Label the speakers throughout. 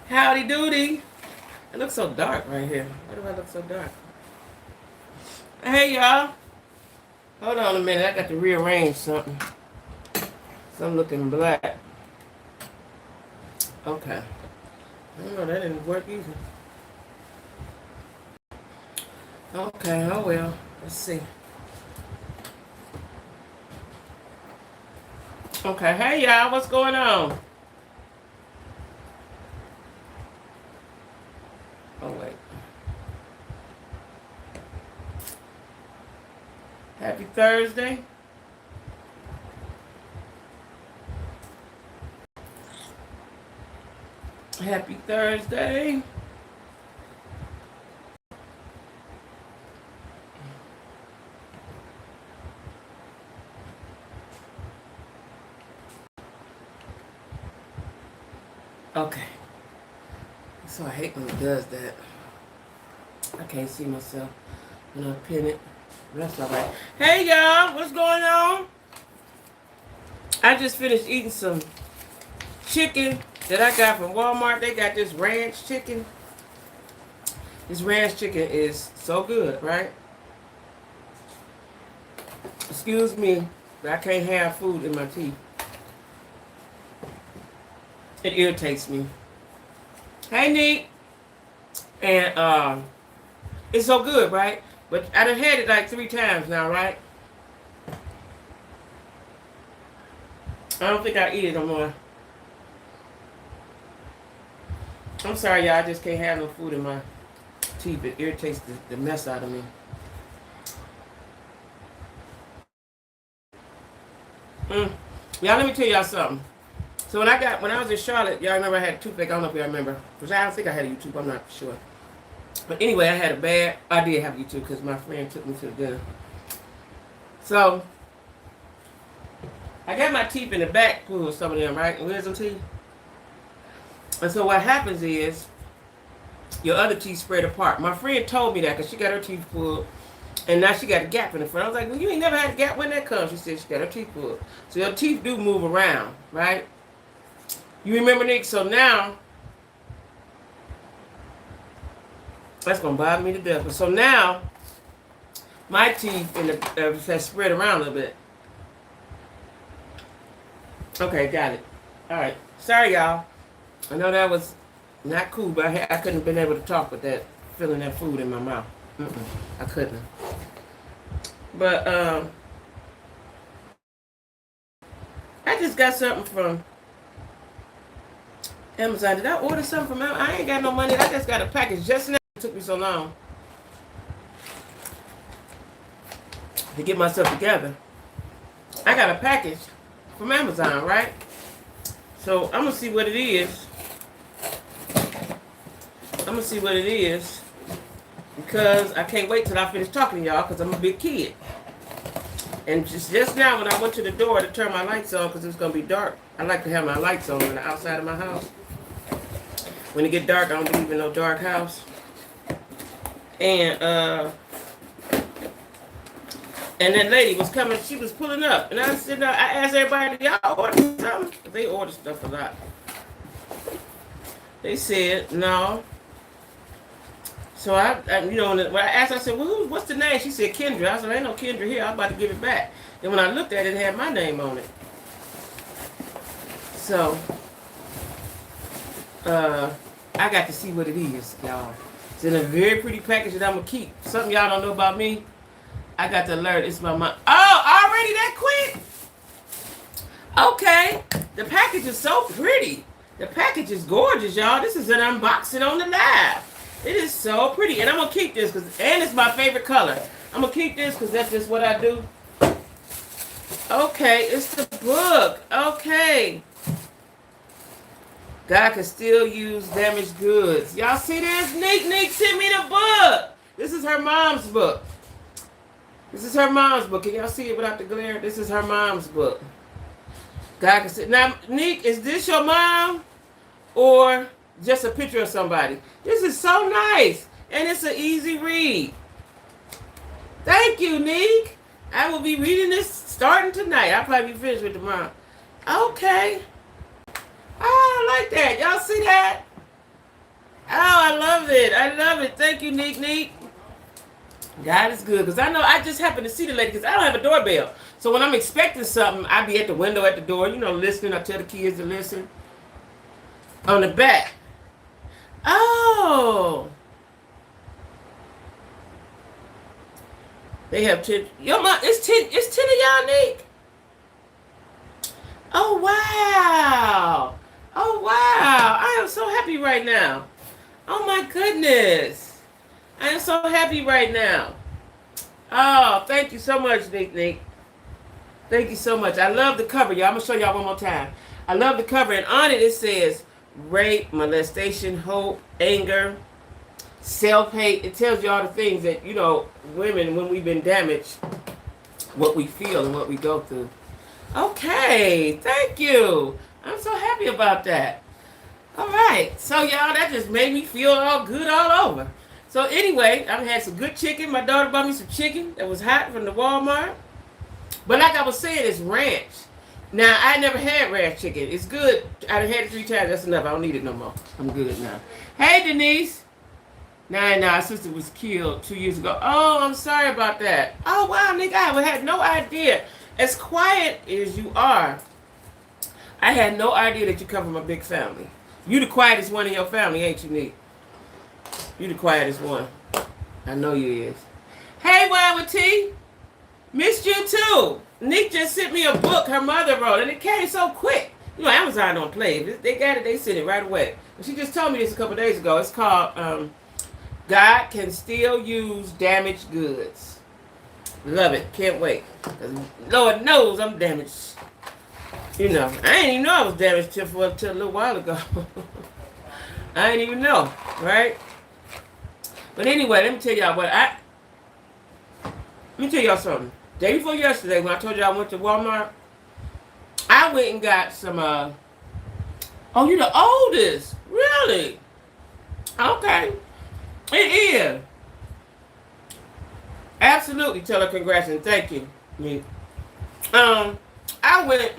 Speaker 1: Howdy doody. It looks so dark right here. Why do I look so dark? Hey y'all. Hold on a minute. I got to rearrange something. So I'm looking black. Okay. I don't know, that didn't work either. Okay, oh well. Let's see. Okay, hey y'all, what's going on? Oh wait. Happy Thursday. Happy Thursday. Okay. So I hate when it does that. I can't see myself when I pin it. That's all right. Hey y'all, what's going on? I just finished eating some chicken that I got from Walmart. They got this ranch chicken. This ranch chicken is so good, right? Excuse me, but I can't have food in my teeth. It irritates me. Hey, Nick. And it's so good, right? But I done had it like 3 times now, right? I don't think I eat it no more. I'm sorry, y'all. I just can't have no food in my teeth. It irritates the mess out of me. Y'all, let me tell y'all something. So when I was in Charlotte, y'all remember I had a toothache. I don't know if y'all remember. Because I don't think I had a YouTube. I'm not sure. But anyway, I did have a YouTube because my friend took me to the dinner. So I got my teeth in the back pulled, some of them, right? Wisdom teeth. And so what happens is your other teeth spread apart. My friend told me that because she got her teeth pulled. And now she got a gap in the front. I was like, well, you ain't never had a gap. When that comes? She said she got her teeth pulled. So your teeth do move around, right? You remember, Nick? So now, that's going to bother me to death. But so now, my teeth in the has spread around a little bit. Okay, got it. All right. Sorry, y'all. I know that was not cool, but I couldn't have been able to talk with that, feeling that food in my mouth. I couldn't. But I just got something from Amazon. Did I order something from Amazon? I ain't got no money. I just got a package just now. It took me so long to get myself together. I got a package from Amazon, right? So I'm going to see what it is. Because I can't wait till I finish talking to y'all because I'm a big kid. And just now when I went to the door to turn my lights on because it's going to be dark, I like to have my lights on the outside of my house. When it get dark, I don't believe in no dark house. And that lady was coming, she was pulling up. And I said, I asked everybody, y'all order something? They order stuff a lot. They said, no. So when I asked her, I said, well, what's the name? She said, Kendra. I said, ain't no Kendra here. I was about to give it back. And when I looked at it, it had my name on it. So, I got to see what it is, y'all. It's in a very pretty package that I'm going to keep. Something y'all don't know about me. I got to learn. It's my mom. Oh, already that quick? Okay. The package is so pretty. The package is gorgeous, y'all. This is an unboxing on the live. It is so pretty. And I'm going to keep this, and it's my favorite color. I'm going to keep this because that's just what I do. Okay, it's the book. Okay. God can still use damaged goods. Y'all see this? Nick sent me the book. This is her mom's book. Can y'all see it without the glare? This is her mom's book. God can still... Now, Nick, is this your mom? Or just a picture of somebody? This is so nice. And it's an easy read. Thank you, Nick. I will be reading this starting tonight. I'll probably be finished with tomorrow. Okay. Oh, I like that. Y'all see that? love it. I love it. Thank you, Neek Neek. God is good. Because I know I just happened to see the lady because I don't have a doorbell. So when I'm expecting something, I be at the window at the door, listening. I tell the kids to listen. On the back. Oh. They have 10. Your mom, it's 10 of y'all, Nick. Oh wow. Oh wow. I am so happy right now. Oh my goodness. I am so happy right now. Oh, thank you so much, Nick. Thank you so much. I love the cover, y'all. I'm going to show y'all one more time. I love the cover. And on it, it says rape, molestation, hope, anger, self-hate. It tells you all the things that, women, when we've been damaged, what we feel and what we go through. Okay. Thank you. I'm so happy about that. All right. So, y'all, that just made me feel all good all over. So, anyway, I've had some good chicken. My daughter bought me some chicken that was hot from the Walmart. But like I was saying, it's ranch. Now, I never had ranch chicken. It's good. I've had it 3 times. That's enough. I don't need it no more. I'm good now. Hey, Denise. Nah, our sister was killed 2 years ago. Oh, I'm sorry about that. Oh, wow, nigga, I had no idea. As quiet as you are, I had no idea that you come from a big family. You the quietest one in your family, ain't you, Nick? You the quietest one. I know you is. Hey, Wine with Tea. Missed you too. Nick just sent me a book her mother wrote, and it came so quick. Amazon don't play. If they got it, they send it right away. And she just told me this a couple days ago. It's called God Can Still Use Damaged Goods. Love it. Can't wait. 'Cause Lord knows I'm damaged. I didn't even know I was damaged till a little while ago. I didn't even know, right? But anyway, let me tell y'all something. Day before yesterday, when I told you I went to Walmart, I went and got some, oh, you're the oldest. Really? Okay. It is. Absolutely. Tell her congrats and thank you.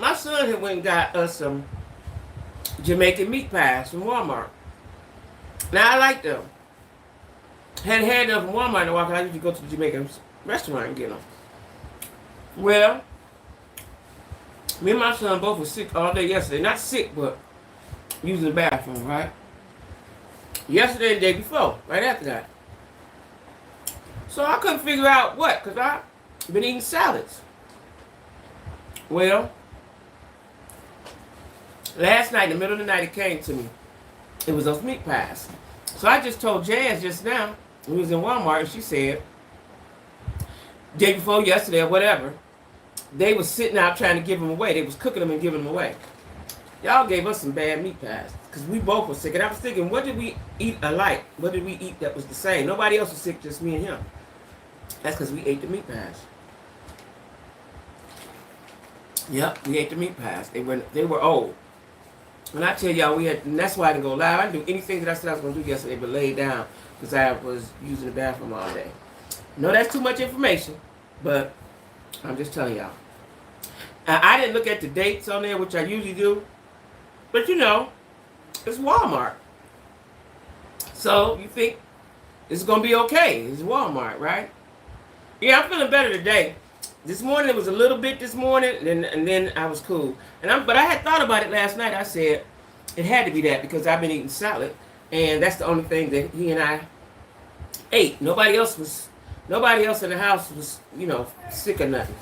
Speaker 1: My son had went and got us some Jamaican meat pies from Walmart. Now, I like them. Hadn't had them from Walmart in a while because I usually go to the Jamaican restaurant and get them. Well, me and my son both were sick all day yesterday. Not sick, but using the bathroom, right? Yesterday and the day before, right after that. So I couldn't figure out what, because I've been eating salads. Well, last night, in the middle of the night, it came to me. It was those meat pies. So I just told Jazz just now, we was in Walmart, and she said, day before yesterday or whatever, they was sitting out trying to give them away. They was cooking them and giving them away. Y'all gave us some bad meat pies because we both were sick. And I was thinking, what did we eat alike? What did we eat that was the same? Nobody else was sick, just me and him. That's because we ate the meat pies. Yep, we ate the meat pies. They were old. When I tell y'all and that's why I didn't go live. I didn't do anything that I said I was going to do yesterday but lay down because I was using the bathroom all day. No, that's too much information, but I'm just telling y'all. I didn't look at the dates on there, which I usually do, but it's Walmart. So you think it's going to be okay. It's Walmart, right? Yeah, I'm feeling better today. This morning, it was a little bit this morning, and then I was cool. But I had thought about it last night. I said it had to be that because I've been eating salad, and that's the only thing that he and I ate. Nobody else in the house was, sick or nothing.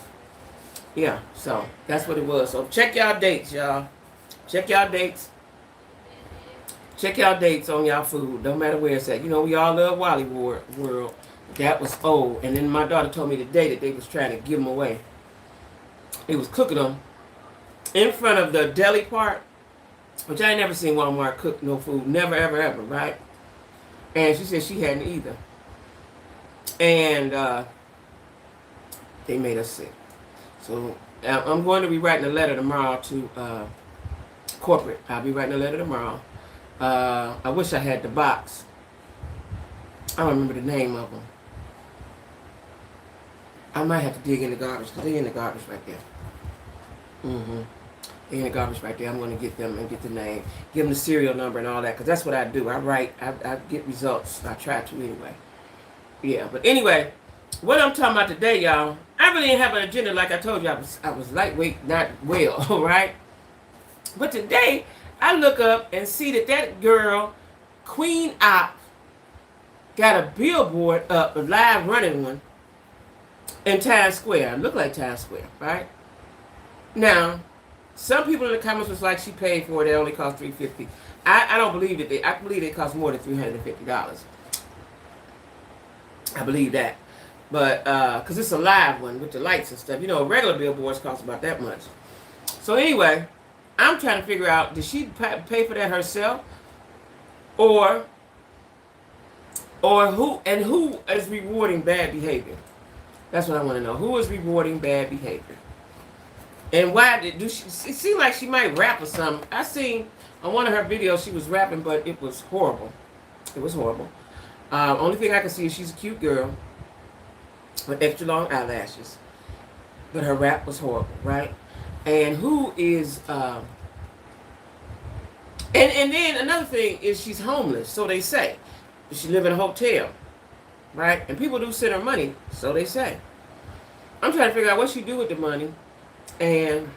Speaker 1: Yeah, so that's what it was. So check y'all dates, y'all. Check y'all dates. Check y'all dates on y'all food. Don't matter where it's at. We all love Wally World. That was old. And then my daughter told me today that they was trying to give them away. They was cooking them in front of the deli part, which I ain't never seen Walmart cook no food. Never, ever, ever, right? And she said she hadn't either. And they made us sick. So I'm going to be writing a letter tomorrow to corporate. I'll be writing a letter tomorrow. I wish I had the box. I don't remember the name of them. I might have to dig in the garbage because they're in the garbage right there. in the garbage right there. I'm going to get them and get the name, give them the serial number and all that, because that's what I do. I write, I get results. I try to anyway. Yeah, but anyway, what I'm talking about today, y'all, I really didn't have an agenda. Like I told you, I was lightweight, not well, right? But today, I look up and see that girl, Queen Op, got a billboard up, a live running one, in Times Square. It looked like Times Square, right? Now, some people in the comments was like, she paid for it. It only cost $350. I don't believe it. I believe it cost more than $350. I believe that. But, because it's a live one with the lights and stuff. You know, regular billboards cost about that much. So anyway, I'm trying to figure out, did she pay for that herself? Or who is rewarding bad behavior? That's what I want to know. Who is rewarding bad behavior? And why it seemed like she might rap or something. I seen on one of her videos she was rapping, but it was horrible. It was horrible. Only thing I can see is she's a cute girl with extra long eyelashes. But her rap was horrible, right? And who is and then another thing is she's homeless, so they say. She live in a hotel, right? And people do send her money, so they say. I'm trying to figure out what she do with the money, and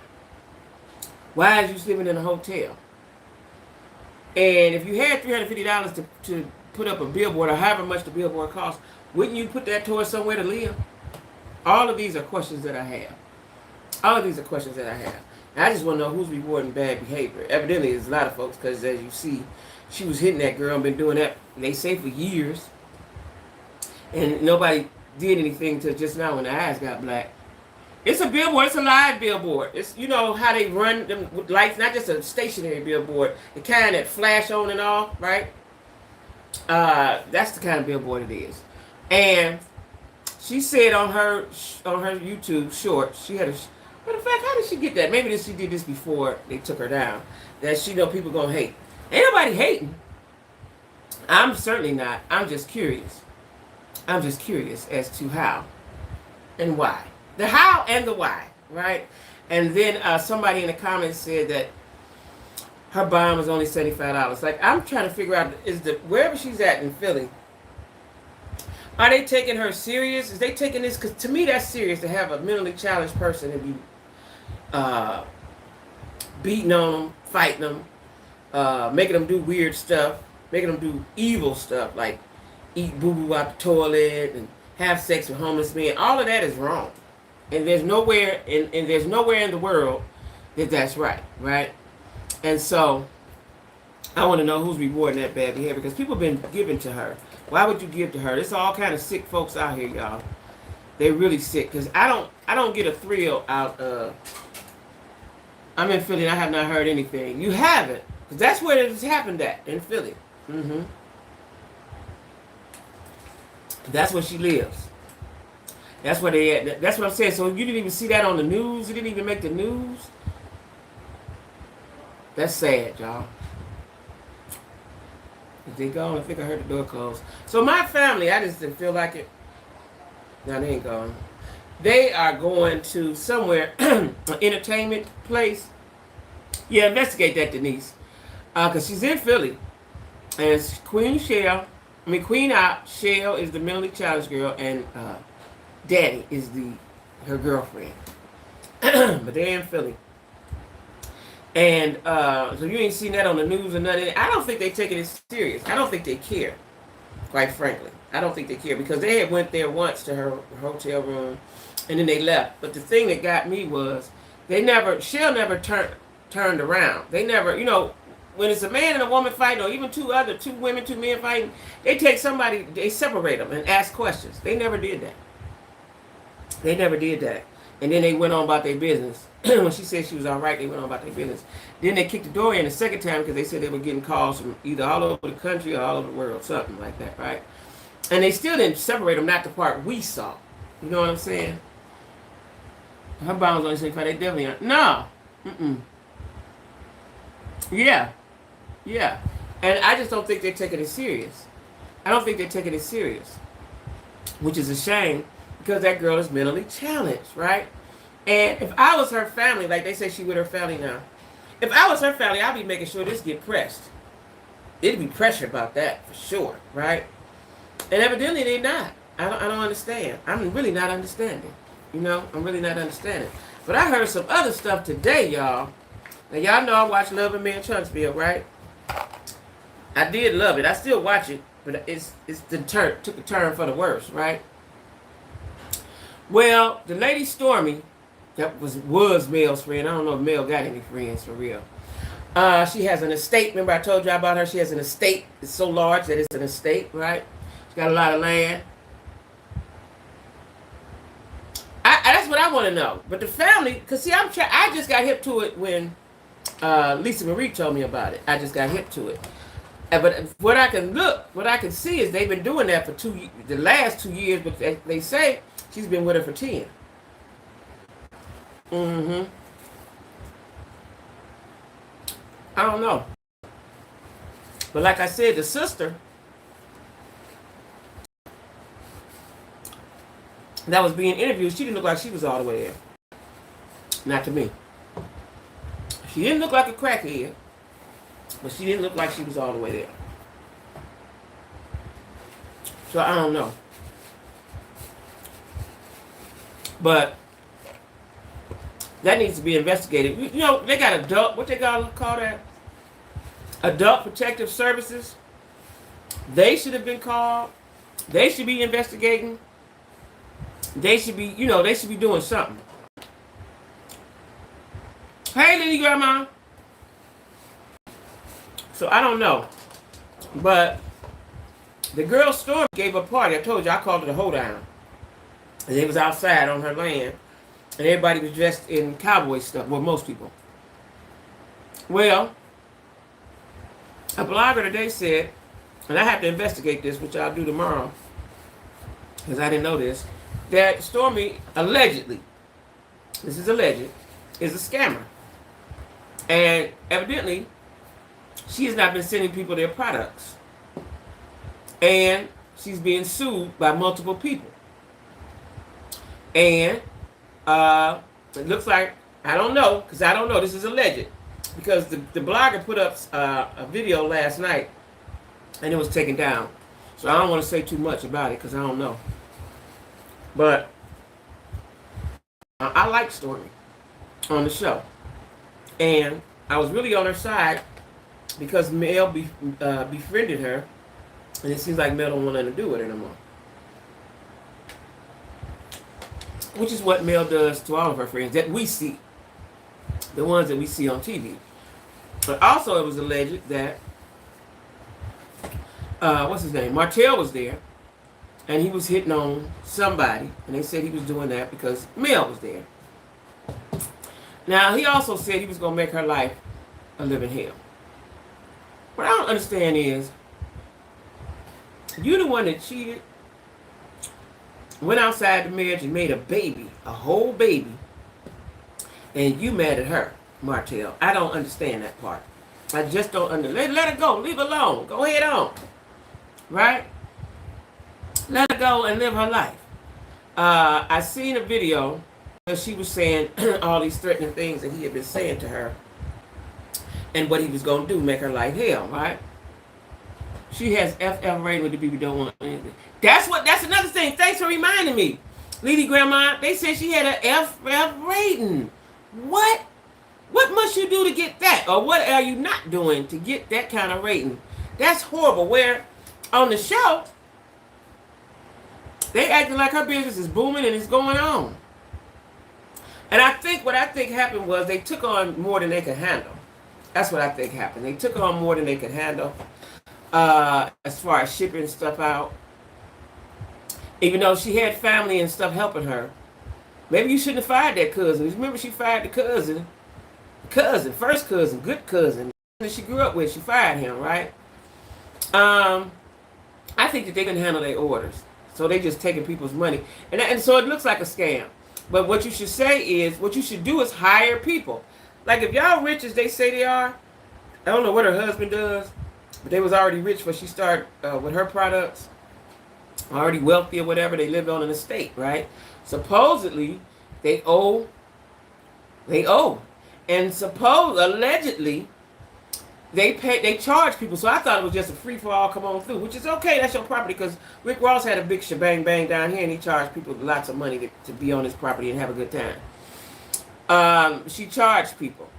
Speaker 1: why is you living in a hotel? And if you had $350 to put up a billboard, or however much the billboard costs, wouldn't you put that towards somewhere to live? All of these are questions that I have. All of these are questions that I have. And I just want to know who's rewarding bad behavior. Evidently, there's a lot of folks, because as you see, she was hitting that girl and been doing that, they say, for years. And nobody did anything till just now when the eyes got black. It's a billboard. It's a live billboard. It's, you know, how they run them with lights, not just a stationary billboard, the kind that flash on and off, right? That's the kind of billboard it is. And she said on her YouTube short, she had a... Matter of fact, how did she get that? Maybe she did this before they took her down. That she know people gonna hate. Ain't nobody hating. I'm certainly not. I'm just curious. I'm just curious as to how and why. The how and the why, right? And then somebody in the comments said that her bond was only $75. Like, I'm trying to figure out, wherever she's at in Philly, are they taking her serious? Is they taking this? Because to me, that's serious, to have a mentally challenged person and be beating on them, fighting them, making them do weird stuff, making them do evil stuff, like eat boo-boo out the toilet and have sex with homeless men. All of that is wrong. And there's nowhere in the world that that's right, right? And so I want to know who's rewarding that bad behavior, because people have been giving to her. Why would you give to her? There's all kind of sick folks out here, y'all. They're really sick, because I don't get a thrill out of... I'm in Philly and I have not heard anything. You haven't, because that's where it has happened at, in Philly. Mm-hmm. That's where she lives. That's where they at. That's what I'm saying. So you didn't even see that on the news? It didn't even make the news? That's sad, y'all. Is they gone? I think I heard the door close. So my family, I just didn't feel like it. No, they ain't gone. They are going to somewhere, an entertainment place. Yeah, investigate that, Denise. Because she's in Philly. And it's Queen Op. Shell is the mentally challenged girl, and Daddy is her girlfriend. But they're in Philly. And so you ain't seen that on the news or nothing. I don't think they taking it serious. I don't think they care, quite frankly. I don't think they care, because they had went there once to her hotel room, and then they left. But the thing that got me was Shell never turned around. They never, you know, when it's a man and a woman fighting, or even two women, two men fighting, they take somebody, they separate them and ask questions. They never did that. They never did that. And then they went on about their business. When she said she was all right, they went on about their business. Then they kicked the door in the second time, because they said they were getting calls from either all over the country or all over the world, something like that, right? And they still didn't separate them, not the part we saw. You know what I'm saying? Her bounds only say they definitely aren't. No. Yeah. Yeah. And I just don't think they're taking it serious. I don't think they're taking it serious. Which is a shame, because that girl is mentally challenged, right? And if I was her family, like they say she with her family now, If I was her family, I'd be making sure this get pressed. It'd be pressure about that for sure, right? And evidently they're not. I don't understand. I'm really not understanding. You know, I'm really not understanding. But I heard some other stuff today, y'all. Now, y'all know I watch Love and Me in Huntsville, right? I did love it. I still watch it, but took a turn for the worse, right? Well, the lady Stormy, that was Mel's friend. I don't know if Mel got any friends for real. She has an estate. Remember I told you about her? She has an estate. It's so large that it's an estate, right? She's got a lot of land. That's what I want to know. But the family, because see, I just got hip to it when Lisa Marie told me about it. I just got hip to it. But what I can see is they've been doing that for the last 2 years, but they say she's been with her for 10. Mm-hmm. I don't know. But like I said, the sister that was being interviewed, she didn't look like she was all the way there. Not to me. She didn't look like a crackhead, but she didn't look like she was all the way there. So I don't know. But that needs to be investigated. You know, they got adult, what they call that? Adult Protective Services. They should have been called. They should be investigating. They should be, they should be doing something. Hey, Lily Grandma. So I don't know. But the girl Storm gave a party. I told you, I called it a hoedown. And it was outside on her land. And everybody was dressed in cowboy stuff. Well, most people. Well, a blogger today said, and I have to investigate this, which I'll do tomorrow, because I didn't know this, that Stormy allegedly, this is alleged, is a scammer. And evidently, she has not been sending people their products. And she's being sued by multiple people. And it looks like, I don't know, because I don't know, this is alleged. Because the blogger put up a video last night, and it was taken down. So I don't want to say too much about it, because I don't know. But I like Stormy on the show. And I was really on her side because Mel befriended her. And it seems like Mel don't want nothing to do with her no more. Which is what Mel does to all of her friends that we see. The ones that we see on TV. But also it was alleged that, what's his name? Martell was there. And he was hitting on somebody. And they said he was doing that because Mel was there. Now, he also said he was going to make her life a living hell. What I don't understand is, you the one that cheated, went outside the marriage and made a baby, a whole baby, and you mad at her, Martell. I don't understand that part. I just don't understand. Let her go. Leave her alone. Go ahead on. Right? Let her go and live her life. I seen a video where she was saying all these threatening things that he had been saying to her and what he was going to do, make her life hell, right? She has FF rating with the people don't want anything. That's another thing. Thanks for reminding me. Lady Grandma, they said she had an FF rating. What? What must you do to get that? Or what are you not doing to get that kind of rating? That's horrible. Where on the show, they acting like her business is booming and it's going on. And what I think happened was they took on more than they could handle. That's what I think happened. They took on more than they could handle. As far as shipping stuff out. Even though she had family and stuff helping her. Maybe you shouldn't have fired that cousin. Remember she fired the cousin, first cousin, good cousin that she grew up with. She fired him, right? I think that they can handle their orders. So they just taking people's money. And so it looks like a scam. But what you should say is, what you should do is hire people. Like if y'all rich as they say they are, I don't know what her husband does, but they was already rich when she started with her products. Already wealthy or whatever, they lived on an estate, right? Supposedly, they owe. And allegedly, they charge people. So I thought it was just a free for all, come on through, which is okay. That's your property, because Rick Ross had a big shebang bang down here, and he charged people lots of money to be on his property and have a good time. She charged people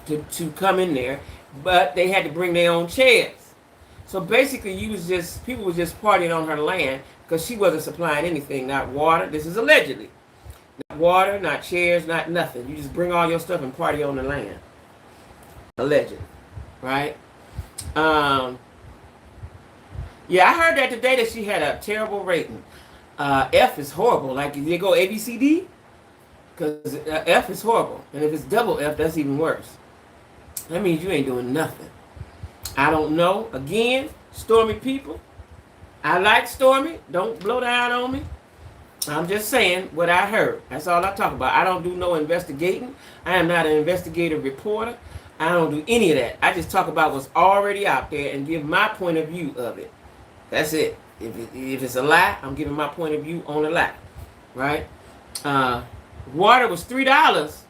Speaker 1: to come in there, but they had to bring their own chairs. So basically, people was just partying on her land because she wasn't supplying anything, not water. This is allegedly. Not water, not chairs, not nothing. You just bring all your stuff and party on the land. Allegedly. Right? Yeah, I heard that today that she had a terrible rating. F is horrible. Like, if you go ABCD, because F is horrible. And if it's double F, that's even worse. That means you ain't doing nothing. I don't know. Again, Stormy people. I like Stormy. Don't blow down on me. I'm just saying what I heard. That's all I talk about. I don't do no investigating. I am not an investigative reporter. I don't do any of that. I just talk about what's already out there and give my point of view of it. That's it. If it's a lie, I'm giving my point of view on a lie. Right? Water was $3.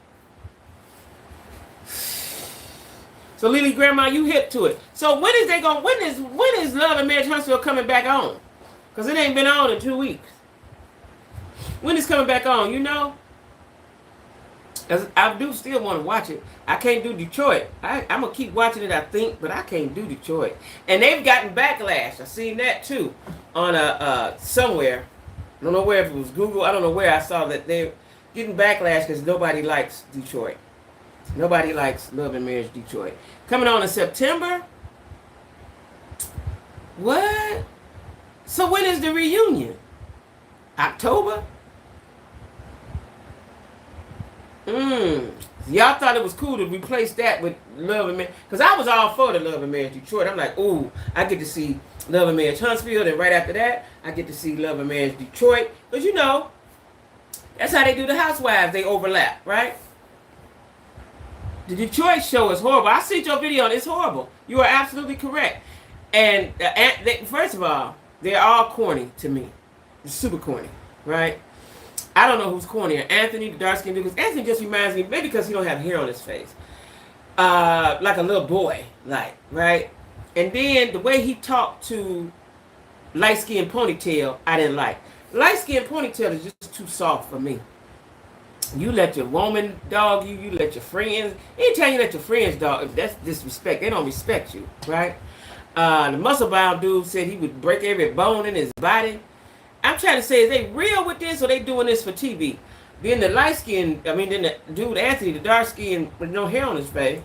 Speaker 1: So Lily Grandma, you hip to it. So when is Love and Marriage Huntsville coming back on? Because it ain't been on in 2 weeks. When is coming back on, you know? I do still want to watch it. I can't do Detroit. I'm going to keep watching it, I think, but I can't do Detroit. And they've gotten backlash. I've seen that, too, on somewhere. I don't know where, if it was Google. I don't know where I saw that they're getting backlash because nobody likes Detroit. Nobody likes Love and Marriage Detroit. Coming on in September? What? So when is the reunion? October? Y'all thought it was cool to replace that with Love and Marriage. Because I was all for the Love and Marriage Detroit. I'm like, ooh, I get to see Love and Marriage Huntsville. And right after that, I get to see Love and Marriage Detroit. Because, you know, that's how they do the Housewives. They overlap, right? The Detroit show is horrible. I seen your video. It's horrible. You are absolutely correct. And first of all, they're all corny to me. They're super corny, right? I don't know who's cornier, Anthony, the dark-skinned dude. Because Anthony just reminds me, maybe because he don't have hair on his face, like a little boy, like, right? And then the way he talked to light-skinned Ponytail, I didn't like. Light-skinned Ponytail is just too soft for me. You let your woman dog you let your friends. Anytime you let your friends dog, that's disrespect. They don't respect you, right? The muscle-bound dude said he would break every bone in his body. I'm trying to say, is they real with this or they doing this for TV? Then the then the dude Anthony, the dark skin with no hair on his face,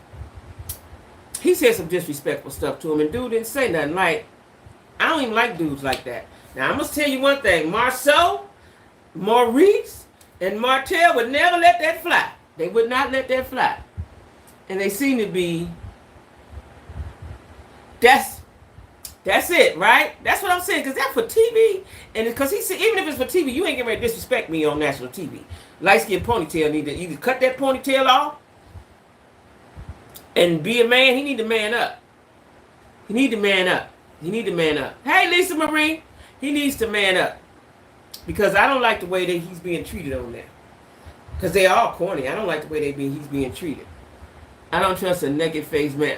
Speaker 1: he said some disrespectful stuff to him, and dude didn't say nothing. Like, I don't even like dudes like that. Now I must tell you one thing: Marceau, Maurice, and Martell would never let that fly. They would not let that fly. And they seem to be, that's it, right? That's what I'm saying, because that's for TV. And because he said, even if it's for TV, you ain't getting ready to disrespect me on national TV. Light-skinned Ponytail need to either cut that ponytail off and be a man. He need to man up. He need to man up. He need to man up. Hey, Lisa Marie. He needs to man up. Because I don't like the way that he's being treated on there. Because they all corny. I don't like the way he's being treated. I don't trust a naked-faced man.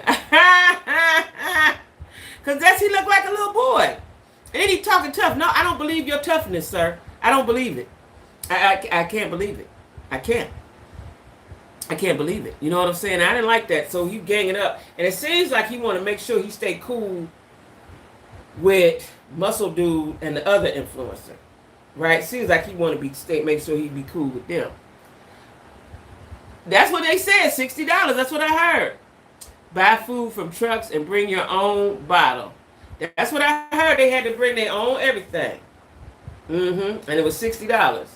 Speaker 1: Because he look like a little boy. And then he talking tough. No, I don't believe your toughness, sir. I don't believe it. I can't believe it. I can't believe it. You know what I'm saying? I didn't like that. So he ganging up. And it seems like he want to make sure he stay cool with Muscle Dude and the other influencer. Right? Seems like he want to make sure he be cool with them. That's what they said, $60. That's what I heard. Buy food from trucks and bring your own bottle. That's what I heard. They had to bring their own everything. And it was $60.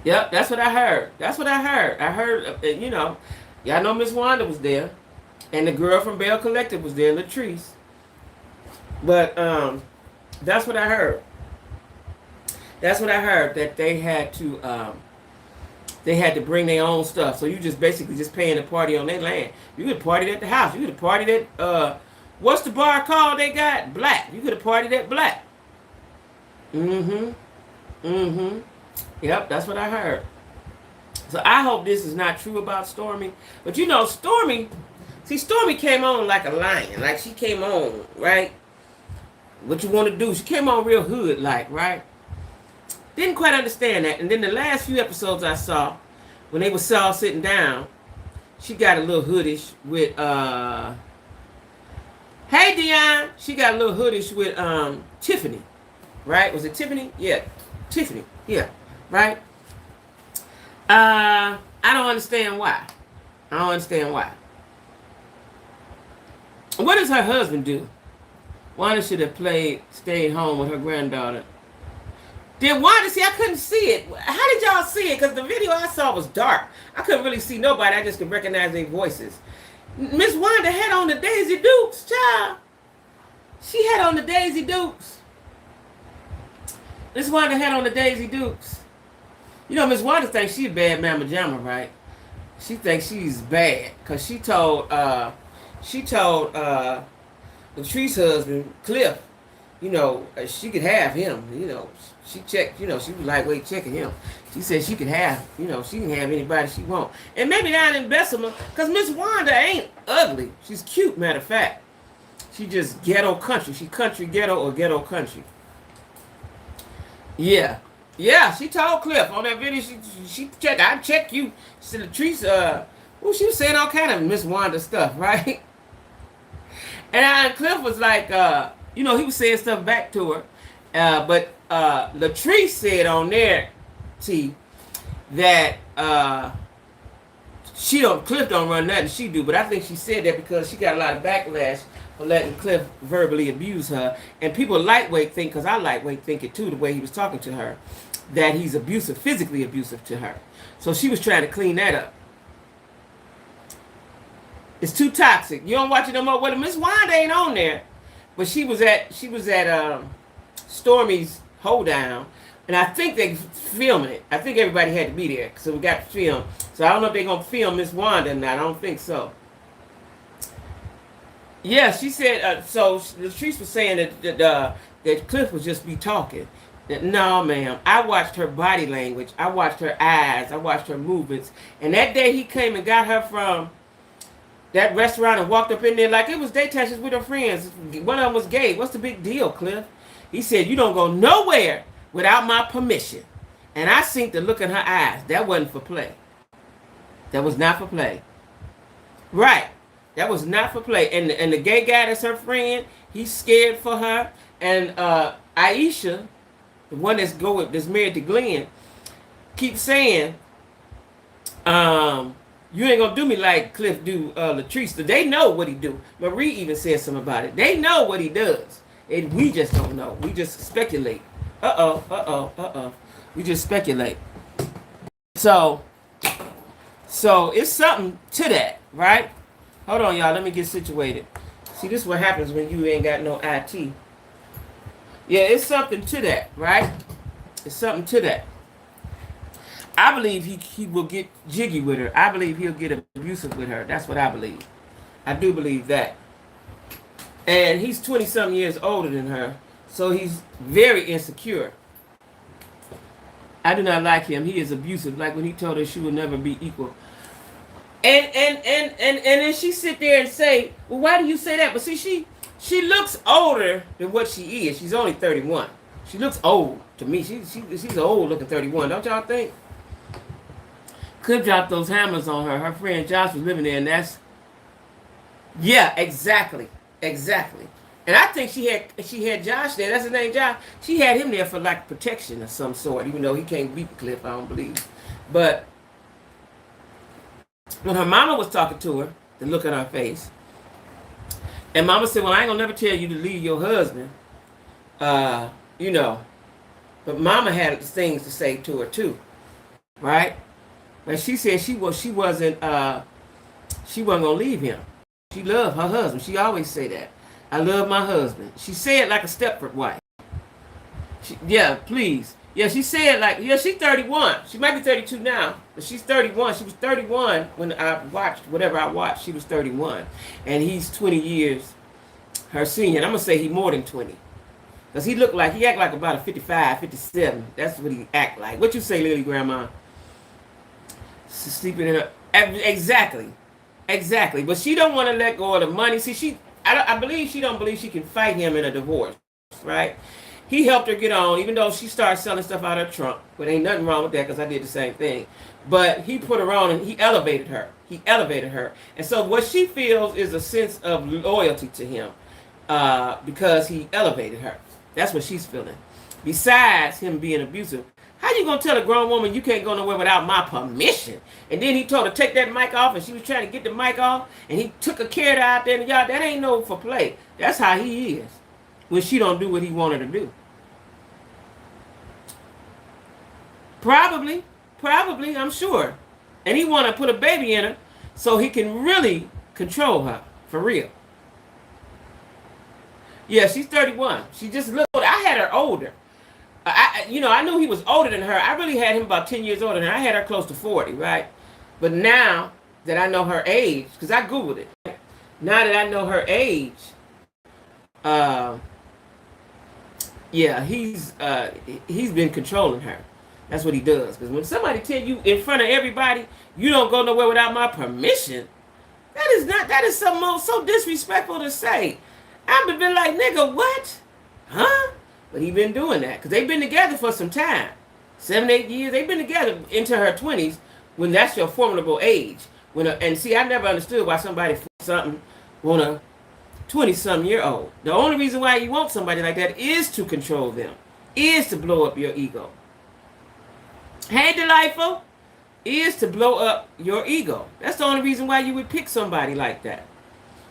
Speaker 1: Yep, that's what I heard. That's what I heard. I heard, y'all know Miss Wanda was there. And the girl from Bell Collective was there, Latrice. But that's what I heard. That's what I heard, that they had to bring their own stuff. So you just basically just paying to party on their land. You could have partied at the house. You could have partied at, what's the bar called they got? Black. You could have partied at Black. Yep, that's what I heard. So I hope this is not true about Stormy. But you know, Stormy came on like a lion. Like she came on, right? What you want to do? She came on real hood like, right? Didn't quite understand that. And then the last few episodes I saw, when they were all sitting down, she got a little hoodish with hey Dion, she got a little hoodish with Tiffany, right? Was it Tiffany? Yeah, Tiffany. Yeah, right. I don't understand why. I don't understand why. What does her husband do? Wanda should have stayed home with her granddaughter. Did Wanda see? I couldn't see it. How did y'all see it? Because the video I saw was dark. I couldn't really see nobody. I just could recognize their voices. Miss Wanda had on the Daisy Dukes, child. She had on the Daisy Dukes. Miss Wanda had on the Daisy Dukes. You know, Miss Wanda thinks she's a bad mama jamma, right? She thinks she's bad because she told Latrice's husband, Cliff, you know, she could have him. You know, she checked, you know, she was lightweight checking him. She said she could have, you know, she can have anybody she want. And maybe down in Bessemer, because Miss Wanda ain't ugly. She's cute, matter of fact. She just ghetto country. She country ghetto or ghetto country. Yeah. Yeah, she told Cliff on that video, she checked, I check you. She said, Latrice, well, she was saying all kind of Miss Wanda stuff, right? And Cliff was like, you know, he was saying stuff back to her. But Latrice said on there, T, that Cliff don't run nothing, she do. But I think she said that because she got a lot of backlash for letting Cliff verbally abuse her. And people lightweight think, because I lightweight think it too, the way he was talking to her, that he's abusive, physically abusive to her. So she was trying to clean that up. It's too toxic. You don't watch it no more. Well, Miss Wanda ain't on there, but she was at Stormy's hoedown, and I think they filming it. I think everybody had to be there, so we got to film. So I don't know if they're gonna film Miss Wanda or not. I don't think so. Yeah, she said. So Latrice was saying that Cliff would just be talking. No, ma'am. I watched her body language. I watched her eyes. I watched her movements. And that day he came and got her from that restaurant and walked up in there like it was daytime. She was with her friends. One of them was gay. What's the big deal, Cliff? He said, you don't go nowhere without my permission. And I seen the look in her eyes. That wasn't for play. That was not for play. Right. That was not for play. And the gay guy that's her friend, he's scared for her. And Aisha, the one that's married to Glenn, keeps saying, you ain't gonna do me like Cliff do Latrice. They know what he do. Marie even said something about it. They know what he does. And we just don't know. We just speculate. We just speculate. So it's something to that, right? Hold on, y'all. Let me get situated. See, this is what happens when you ain't got no IT. Yeah, it's something to that, right? It's something to that. I believe he will get jiggy with her. I believe he'll get abusive with her. That's what I believe. I do believe that. And he's 20-something years older than her, so he's very insecure. I do not like him. He is abusive, like when he told her she would never be equal. And then she sit there and say, well, why do you say that? But see, she looks older than what she is. She's only 31. She looks old to me. She's an old looking 31. Don't y'all think? Could drop those hammers on her. Her friend Josh was living there, and that's... Yeah, exactly. Exactly. And I think she had Josh there. That's his name, Josh. She had him there for like protection of some sort, even though he can't beat Cliff, I don't believe. But when her mama was talking to her, the look on her face, and mama said, well, I ain't gonna never tell you to leave your husband. You know. But mama had things to say to her too. Right? But she said she wasn't gonna leave him. She loved her husband. She always say that. I love my husband. She said like a Stepford wife. Yeah, please. Yeah, she said like, yeah, she's 31. She might be 32 now, but she's 31. She was 31 when I watched whatever I watched. She was 31. And he's 20 years her senior. And I'm going to say he more than 20. Because he act like about a 55, 57. That's what he act like. What you say, Lily Grandma? sleeping in her. Exactly. Exactly. But she don't want to let go of the money. See, I believe she don't believe she can fight him in a divorce, right? He helped her get on, even though she started selling stuff out of her trunk. But ain't nothing wrong with that because I did the same thing. But he put her on and he elevated her. He elevated her. And so what she feels is a sense of loyalty to him because he elevated her. That's what she's feeling. Besides him being abusive, how you gonna tell a grown woman you can't go nowhere without my permission? And then he told her take that mic off, and she was trying to get the mic off, and he took a carrot out there, and y'all, that ain't no for play. That's how he is when she don't do what he wanted to do. Probably, I'm sure. And he want to put a baby in her so he can really control her for real. Yeah, she's 31. She just looked. I had her older. I knew he was older than her. I really had him about 10 years older than her. I had her close to 40, right? But now that I know her age, because I Googled it, right? Now that I know her age, yeah, he's been controlling her. That's what he does. Because when somebody tell you in front of everybody, you don't go nowhere without my permission, that is so disrespectful to say. I've been like, nigga, what? Huh? But he been doing that because they've been together for some time. 7, 8 years. They've been together into her 20s when that's your formidable age. And see, I never understood why somebody want a 20-something-year-old. The only reason why you want somebody like that is to control them, is to blow up your ego. Hey, Delightful, is to blow up your ego. That's the only reason why you would pick somebody like that.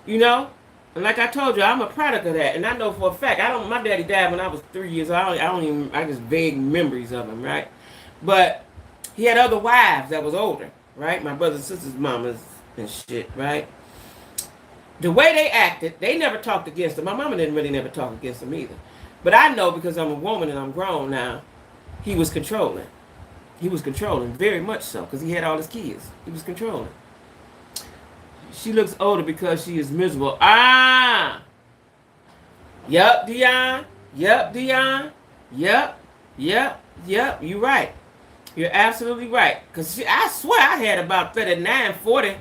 Speaker 1: You know? And like I told you, I'm a product of that. And I know for a fact, my daddy died when I was 3 years old. I just vague memories of him, right? But he had other wives that was older, right? My brothers and sisters' mamas and shit, right? The way they acted, they never talked against him. My mama didn't really never talk against him either. But I know because I'm a woman and I'm grown now, he was controlling. He was controlling, very much so, because he had all his kids. He was controlling. She looks older because she is miserable. Ah! Yup, Dion. Yup, Dion. Yup. You're right. You're absolutely right. Because I swear I had about 39, 40,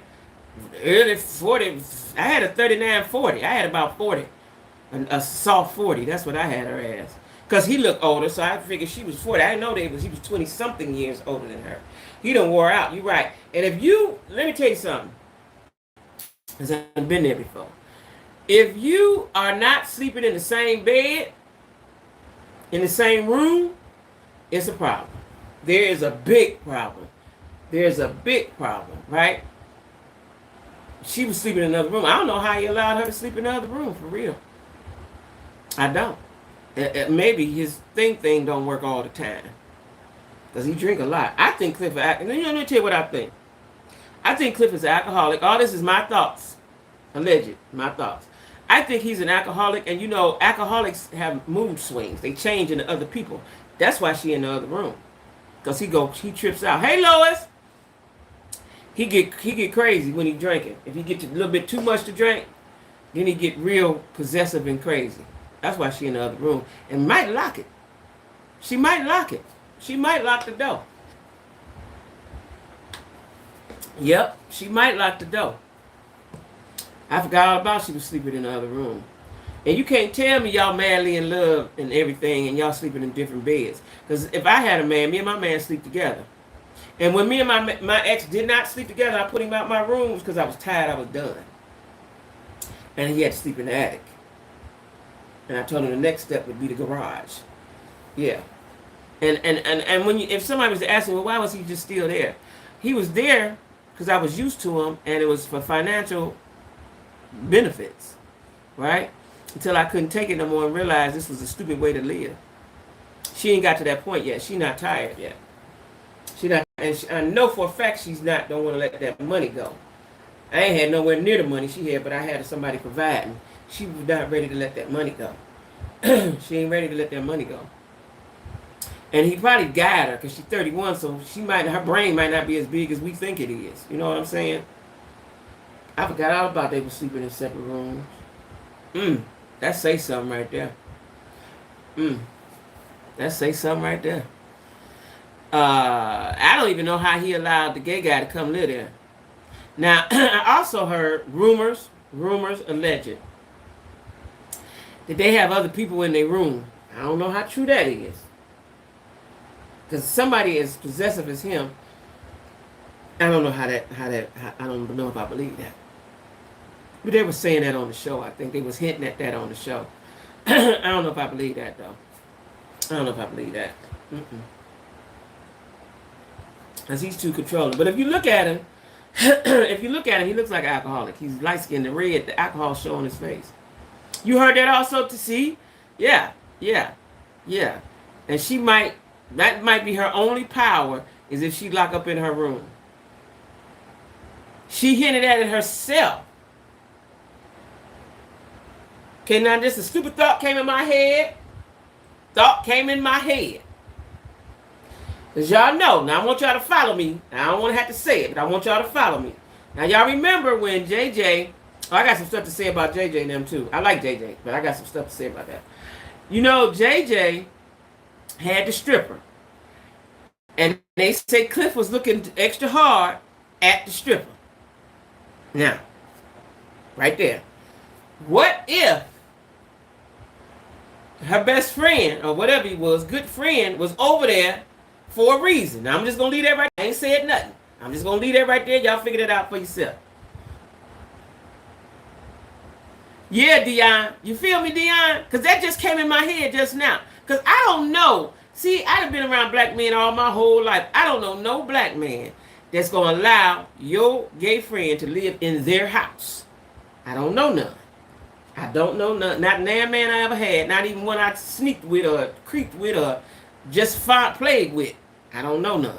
Speaker 1: early 40. I had a 39, 40. I had about 40. A soft 40. That's what I had her as. Because he looked older, so I figured she was 40. I didn't know he was 20-something years older than her. He done wore out. You're right. And let me tell you something. Because I've been there before. If you are not sleeping in the same bed, in the same room, it's a problem. There is a big problem. There's a big problem, right? She was sleeping in another room. I don't know how he allowed her to sleep in another room, for real. I don't. Maybe his thing don't work all the time. Because he drink a lot. I think Cliff, let me tell you what I think. I think Cliff is an alcoholic. All this is my thoughts. Alleged. My thoughts. I think he's an alcoholic. And alcoholics have mood swings. They change into other people. That's why she in the other room. Because he trips out. Hey, Lois. He get crazy when he drinking. If he gets a little bit too much to drink, then he get real possessive and crazy. That's why she in the other room. And might lock it. She might lock it. She might lock the door. Yep, she might lock the door. I forgot all about she was sleeping in the other room. And you can't tell me y'all madly in love and everything and y'all sleeping in different beds. Because if I had a man, me and my man sleep together. And when me and my ex did not sleep together, I put him out my rooms because I was tired, I was done. And he had to sleep in the attic. And I told him the next step would be the garage. Yeah. And if somebody was asking, well, why was he just still there? He was there because I was used to him, and it was for financial benefits, right? Until I couldn't take it no more and realized this was a stupid way to live. She ain't got to that point yet. She's not tired yet. I know for a fact don't want to let that money go. I ain't had nowhere near the money she had, but I had somebody providing. She was not ready to let that money go. She ain't ready to let that money go. And he probably got her because she's 31, so her brain might not be as big as we think it is. You know what I'm saying? I forgot all about they were sleeping in separate rooms. That say something right there. That say something right there. I don't even know how he allowed the gay guy to come live there. Now, I also heard rumors alleged, that they have other people in their room. I don't know how true that is. Because somebody as possessive as him, I don't know I don't know if I believe that. But they were saying that on the show. I think they was hinting at that on the show. I don't know if I believe that, though. I don't know if I believe that. Because he's too controlling. But if you look at him, he looks like an alcoholic. He's light-skinned and red, the alcohol showing his face. You heard that also, to see? Yeah. And that might be her only power, is if she lock up in her room. She hinted at it herself. Okay, now just a stupid thought came in my head. Because y'all know, now I want y'all to follow me. Now, I don't want to have to say it, but I want y'all to follow me. Now, y'all remember when JJ, I got some stuff to say about JJ and them too. I like JJ, but I got some stuff to say about that. You know, JJ had the stripper. And they say Cliff was looking extra hard at the stripper. Now, right there. What if her best friend, or whatever he was, good friend, was over there for a reason? Now, I'm just going to leave that right there. I ain't said nothing. I'm just going to leave that right there. Y'all figure that out for yourself. Yeah, Dion. You feel me, Dion? Because that just came in my head just now. Because I don't know. See, I've been around black men all my whole life. I don't know no black man that's going to allow your gay friend to live in their house. I don't know none. I don't know none. Not an man I ever had. Not even one I sneaked with or creeped with or just played with. I don't know none.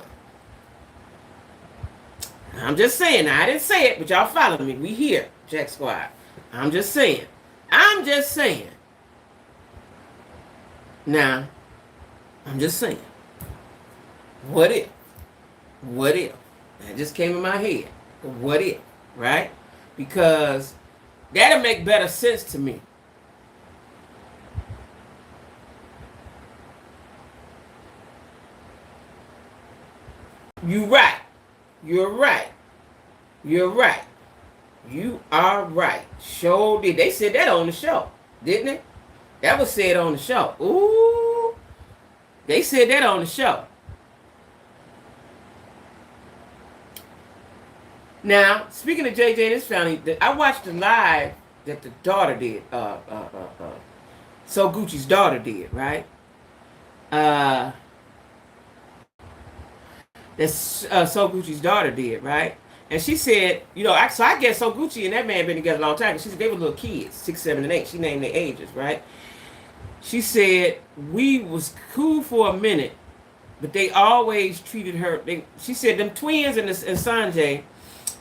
Speaker 1: I'm just saying. Now, I didn't say it, but y'all follow me. We here, Jack Squad. I'm just saying. Now, I'm just saying. What if? That just came in my head. What if? Right? Because that'll make better sense to me. You're right. You are right. Sure did. They said that on the show, didn't it? That was said on the show. Ooh. They said that on the show. Now, speaking of JJ and his family, I watched the live that the daughter did. So Gucci's daughter did, right? That's So Gucci's daughter did, right? And she said, you know, so I guess So Gucci and that man been together a long time. She said they were little kids, 6, 7, and 8. She named their ages, right? She said we was cool for a minute, but they always treated her. She said them twins and Sanjay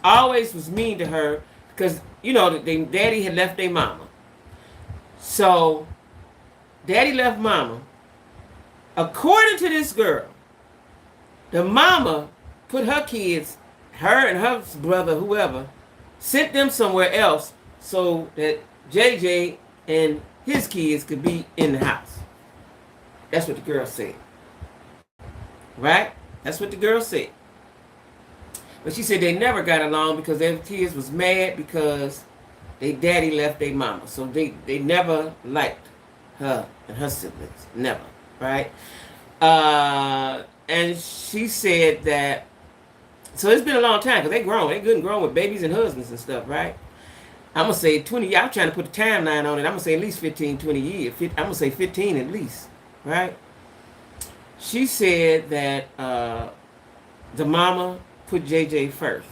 Speaker 1: always was mean to her because, you know, daddy had left their mama. So daddy left mama. According to this girl, the mama put her kids, her and her brother, whoever, sent them somewhere else so that JJ and his kids could be in the house. That's what the girl said. Right? That's what the girl said. But she said they never got along because their kids was mad because their daddy left their mama. So they never liked her and her siblings. Never. Right? And she said that, so it's been a long time because they grown. They good and grown with babies and husbands and stuff, right? I'm going to say 20 years. I'm trying to put the timeline on it. I'm going to say at least 15, 20 years. I'm going to say 15 at least, right? She said that the mama put JJ first.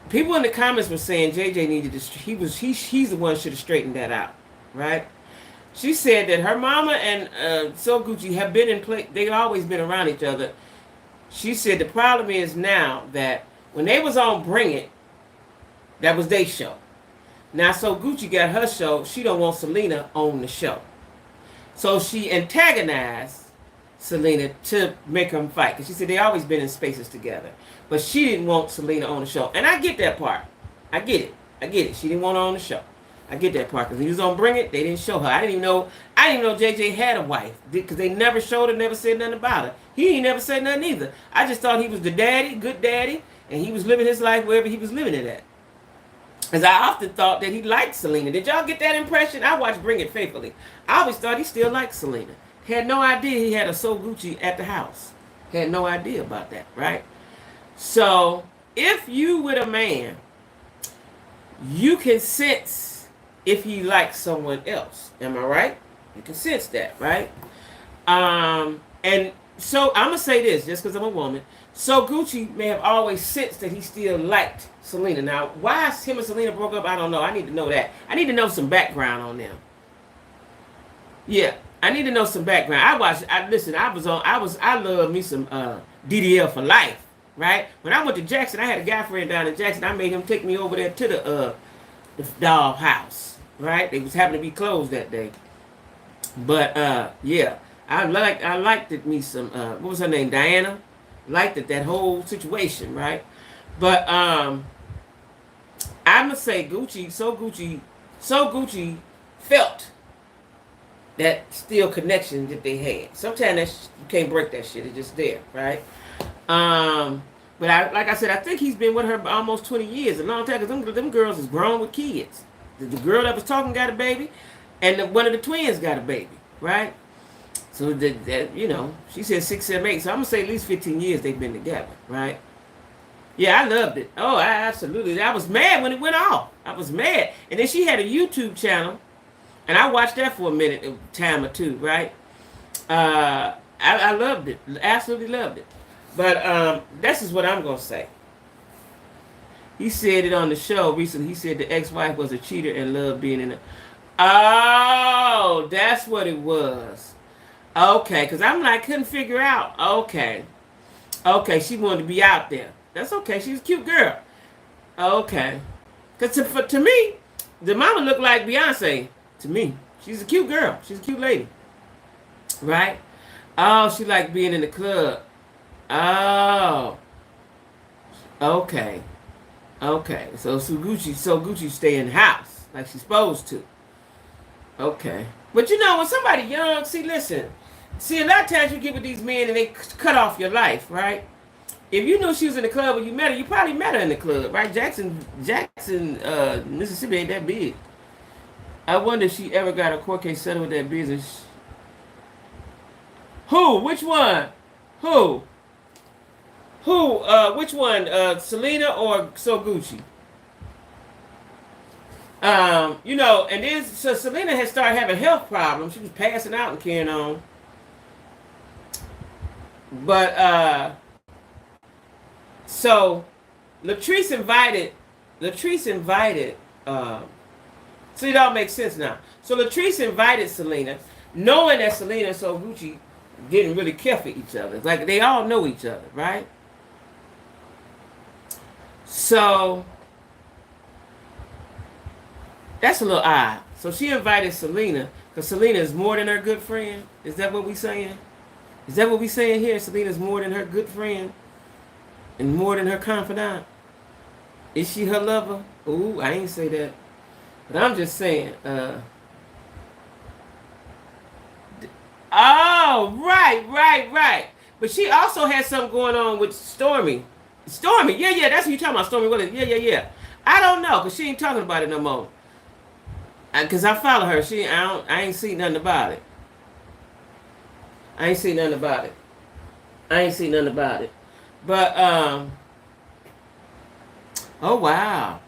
Speaker 1: People in the comments were saying JJ needed to, he's the one should have straightened that out, right? She said that her mama and So Gucci have been in play. They've always been around each other. She said the problem is now that when they was on Bring It, that was their show. Now So Gucci got her show. She don't want Selena on the show. So she antagonized Selena to make them fight. Because she said they always been in spaces together. But she didn't want Selena on the show. And I get that part. I get it. She didn't want her on the show. I get that part. Because when he was on Bring It, they didn't show her. I didn't even know. I didn't even know JJ had a wife because they never showed her, never said nothing about her. He ain't never said nothing either. I just thought he was the daddy, good daddy, and he was living his life wherever he was living it at. Because I often thought that he liked Selena. Did y'all get that impression? I watched Bring It Faithfully. I always thought he still liked Selena. Had no idea he had a So Gucci at the house. Had no idea about that, right? So, if you with a man, you can sense if he likes someone else. Am I right? You can sense that, right? And so, I'm going to say this, just because I'm a woman. So Gucci may have always sensed that he still liked Selena. Now, why him and Selena broke up, I don't know. I need to know that. I need to know some background on them. Yeah, I need to know some background. I love me some DDL for life, right? When I went to Jackson, I had a guy friend down in Jackson. I made him take me over there to the doll house, right? They was happening to be closed that day. But yeah, I liked it me some what was her name? Diana. Liked it, that whole situation, right? But I'm gonna say So Gucci felt that still connection that they had. Sometimes you can't break that shit. It's just there, right? But like I said, I think he's been with her almost 20 years, a long time, because them girls is grown with kids. The girl that was talking got a baby, and one of the twins got a baby, right? So that you know, she said 6, 7, 8. So I'm gonna say at least 15 years they've been together, right? Yeah, I loved it. Oh, I absolutely. I was mad when it went off. I was mad. And then she had a YouTube channel, and I watched that for a time or two, right? I loved it. Absolutely loved it. But this is what I'm gonna say. He said it on the show recently. He said the ex-wife was a cheater and loved being in it. Oh, that's what it was. Okay, because I'm like, couldn't figure out. Okay, she wanted to be out there. That's okay. She's a cute girl. Okay. Because to me, the mama looked like Beyonce. To me, she's a cute girl. She's a cute lady. Right? Oh, she liked being in the club. Oh. Okay. So Gucci stay in the house like she's supposed to. Okay. But you know, when somebody young, listen. See, a lot of times you get with these men and they cut off your life, right? If you knew she was in the club when you met her, you probably met her in the club, right? Jackson, Mississippi ain't that big. I wonder if she ever got a court case settled with that business. Who? Which one? Who? Which one? Selena or So Gucci? You know, and then so Selena had started having health problems. She was passing out and carrying on. But so Latrice invited so it all makes sense now. So Latrice invited Selena, knowing that Selena and So Gucci didn't really care for each other. Like they all know each other, right? So that's a little odd. So she invited Selena because Selena is more than her good friend. Is that what we saying? Is that what we saying here? Selena's more than her good friend and more than her confidant. Is she her lover? Ooh, I ain't say that. But I'm just saying. Oh, right. But she also had something going on with Stormy. Yeah, that's what you talking about, Stormy Willis. Yeah. I don't know, because she ain't talking about it no more. Because I follow her. I ain't seen nothing about it. I ain't seen nothing about it. But, oh, wow.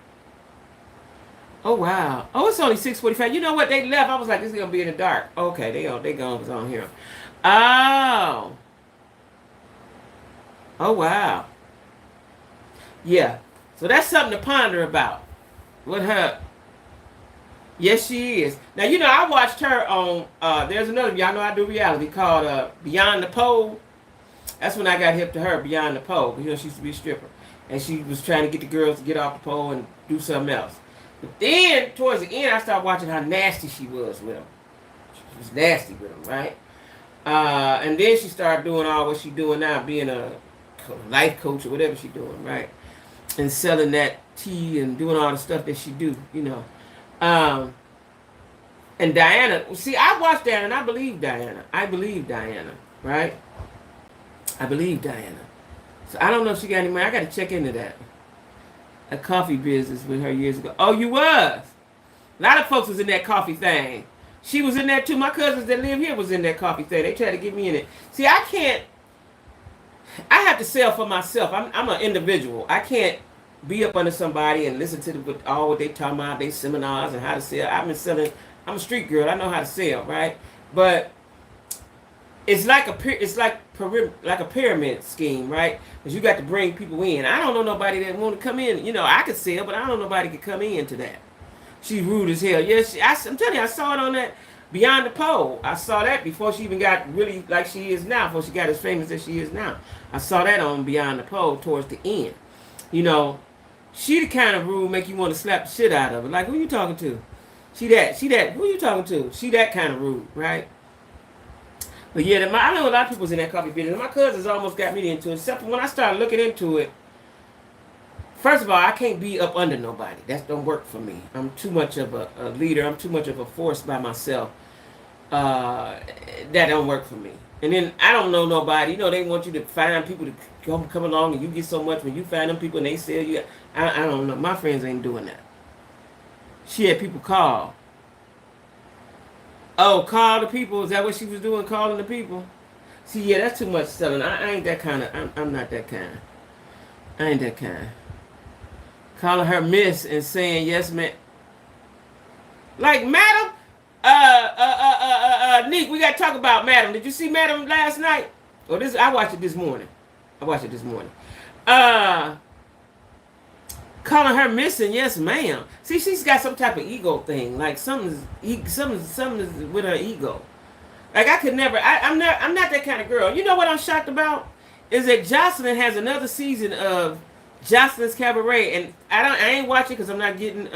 Speaker 1: Oh, it's only 6:45. You know what? They left. I was like, this is going to be in the dark. Okay, they gone was on here. Oh. Oh, wow. Yeah. So that's something to ponder about. With her. Yes, she is. Now, you know, I watched her on, there's another, y'all know I do reality, called Beyond the Pole. That's when I got hip to her, Beyond the Pole. You know, she used to be a stripper. And she was trying to get the girls to get off the pole and do something else. But then, towards the end, I started watching how nasty she was with them. She was nasty with them, right? And then she started doing all what she's doing now, being a life coach or whatever she's doing, right? And selling that tea and doing all the stuff that she do, you know. And Diana, see, I watched Diana and I believe Diana. I believe Diana, right? I believe Diana. So I don't know if she got any money. I got to check into that. A coffee business with her years ago. Oh, you was? A lot of folks was in that coffee thing. She was in that too. My cousins that live here was in that coffee thing. They tried to get me in it. See, I can't. I have to sell for myself. I'm an individual. I can't be up under somebody and listen to all what they talking about, they seminars and how to sell. I've been selling. I'm a street girl. I know how to sell, right? But it's like a pyramid scheme, right? Because you got to bring people in. I don't know nobody that want to come in. You know, I could sell, but I don't know nobody could come into that. She's rude as hell. Yes, I'm telling you, I saw it on that Beyond the Pole. I saw that before she even got really like she is now, before she got as famous as she is now. I saw that on Beyond the Pole towards the end. You know, she the kind of rude make you want to slap the shit out of her. Like, who you talking to? She that, who you talking to? She that kind of rude, right? But yeah, I know a lot of people's in that coffee business. My cousins almost got me into it, except for when I started looking into it. First of all, I can't be up under nobody. That don't work for me. I'm too much of a leader. I'm too much of a force by myself. That don't work for me. And then I don't know nobody. You know, they want you to find people to come along, and you get so much when you find them people and they sell you. I don't know. My friends ain't doing that. She had people call. Oh, call the people. Is that what she was doing, calling the people? See, yeah, that's too much selling. I ain't that kind of, I'm not that kind. I ain't that kind. Calling her miss and saying, yes, ma'am. Like, madam, Nick, we got to talk about madam. Did you see madam last night? Or this, I watched it this morning. Calling her missing, yes, ma'am. See, she's got some type of ego thing. Like something's with her ego. Like I could never. I'm not that kind of girl. You know what I'm shocked about is that Jocelyn has another season of Jocelyn's Cabaret, and I ain't watching because I'm not getting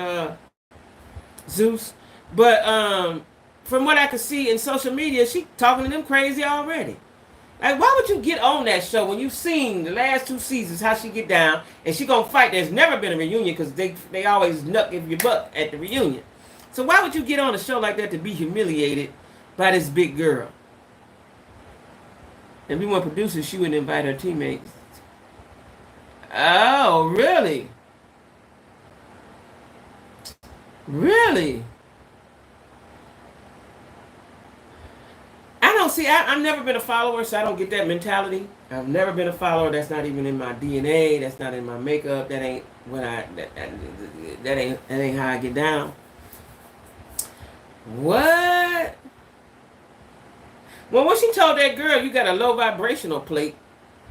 Speaker 1: Zeus. But from what I could see in social media, she talking to them crazy already. Like, why would you get on that show when you've seen the last 2 seasons how she get down and she gonna fight? There's never been a reunion because they always nuck if you buck at the reunion. So why would you get on a show like that to be humiliated by this big girl? And we want producers, she wouldn't invite her teammates. Oh, really? Really? See, I've never been a follower, so I don't get that mentality. I've never been a follower. That's not even in my DNA. That's not in my makeup. That ain't what that ain't how I get down. What? Well, when she told that girl you got a low vibrational plate,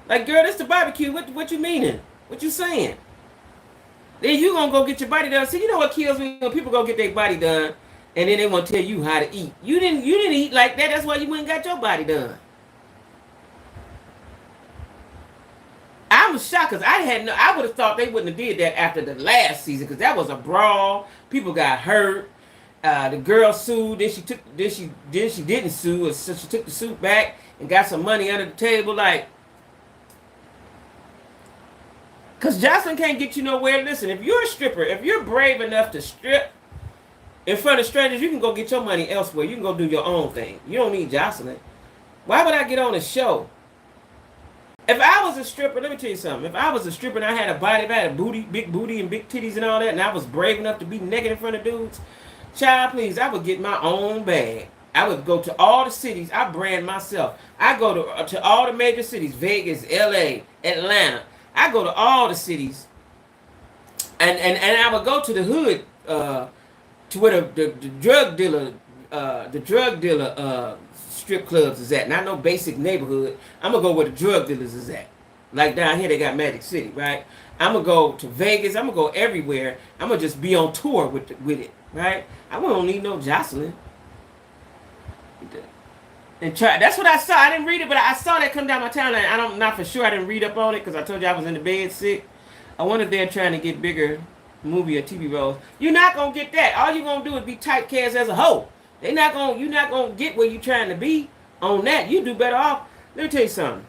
Speaker 1: like, girl, this the barbecue. What you meaning? What you saying? Then you gonna go get your body done. See, you know what kills me when people go get their body done. And then they want to tell you how to eat. You didn't eat like that. That's why you went and got your body done. I was shocked because I would have thought they wouldn't have did that after the last season because that was a brawl. People got hurt. The girl sued. Then she didn't sue. So she took the suit back and got some money under the table. Like, because Jocelyn can't get you nowhere. Listen, if you're a stripper, if you're brave enough to strip in front of strangers, you can go get your money elsewhere. You can go do your own thing. You don't need Jocelyn. Why would I get on a show? If I was a stripper, let me tell you something. If I was a stripper and I had a body, if I had a booty, big booty and big titties and all that, and I was brave enough to be naked in front of dudes, child, please, I would get my own bag. I would go to all the cities. I brand myself. I go to all the major cities, Vegas, LA, Atlanta. I go to all the cities. And I would go to the hood, to where the drug dealer strip clubs is at. Not no basic neighborhood. I'm gonna go where the drug dealers is at. Like down here, they got Magic City, right? I'm gonna go to Vegas. I'm gonna go everywhere. I'm gonna just be on tour with it, right? I don't need no Jocelyn. And try. That's what I saw. I didn't read it, but I saw that come down my timeline. I'm not for sure. I didn't read up on it because I told you I was in the bed sick. I wonder if they're trying to get bigger movie or TV roles. You're not gonna get that. All you're gonna do is be typecast as a hoe. You're not gonna get where you're trying to be on that. You do better off. Let me tell you something.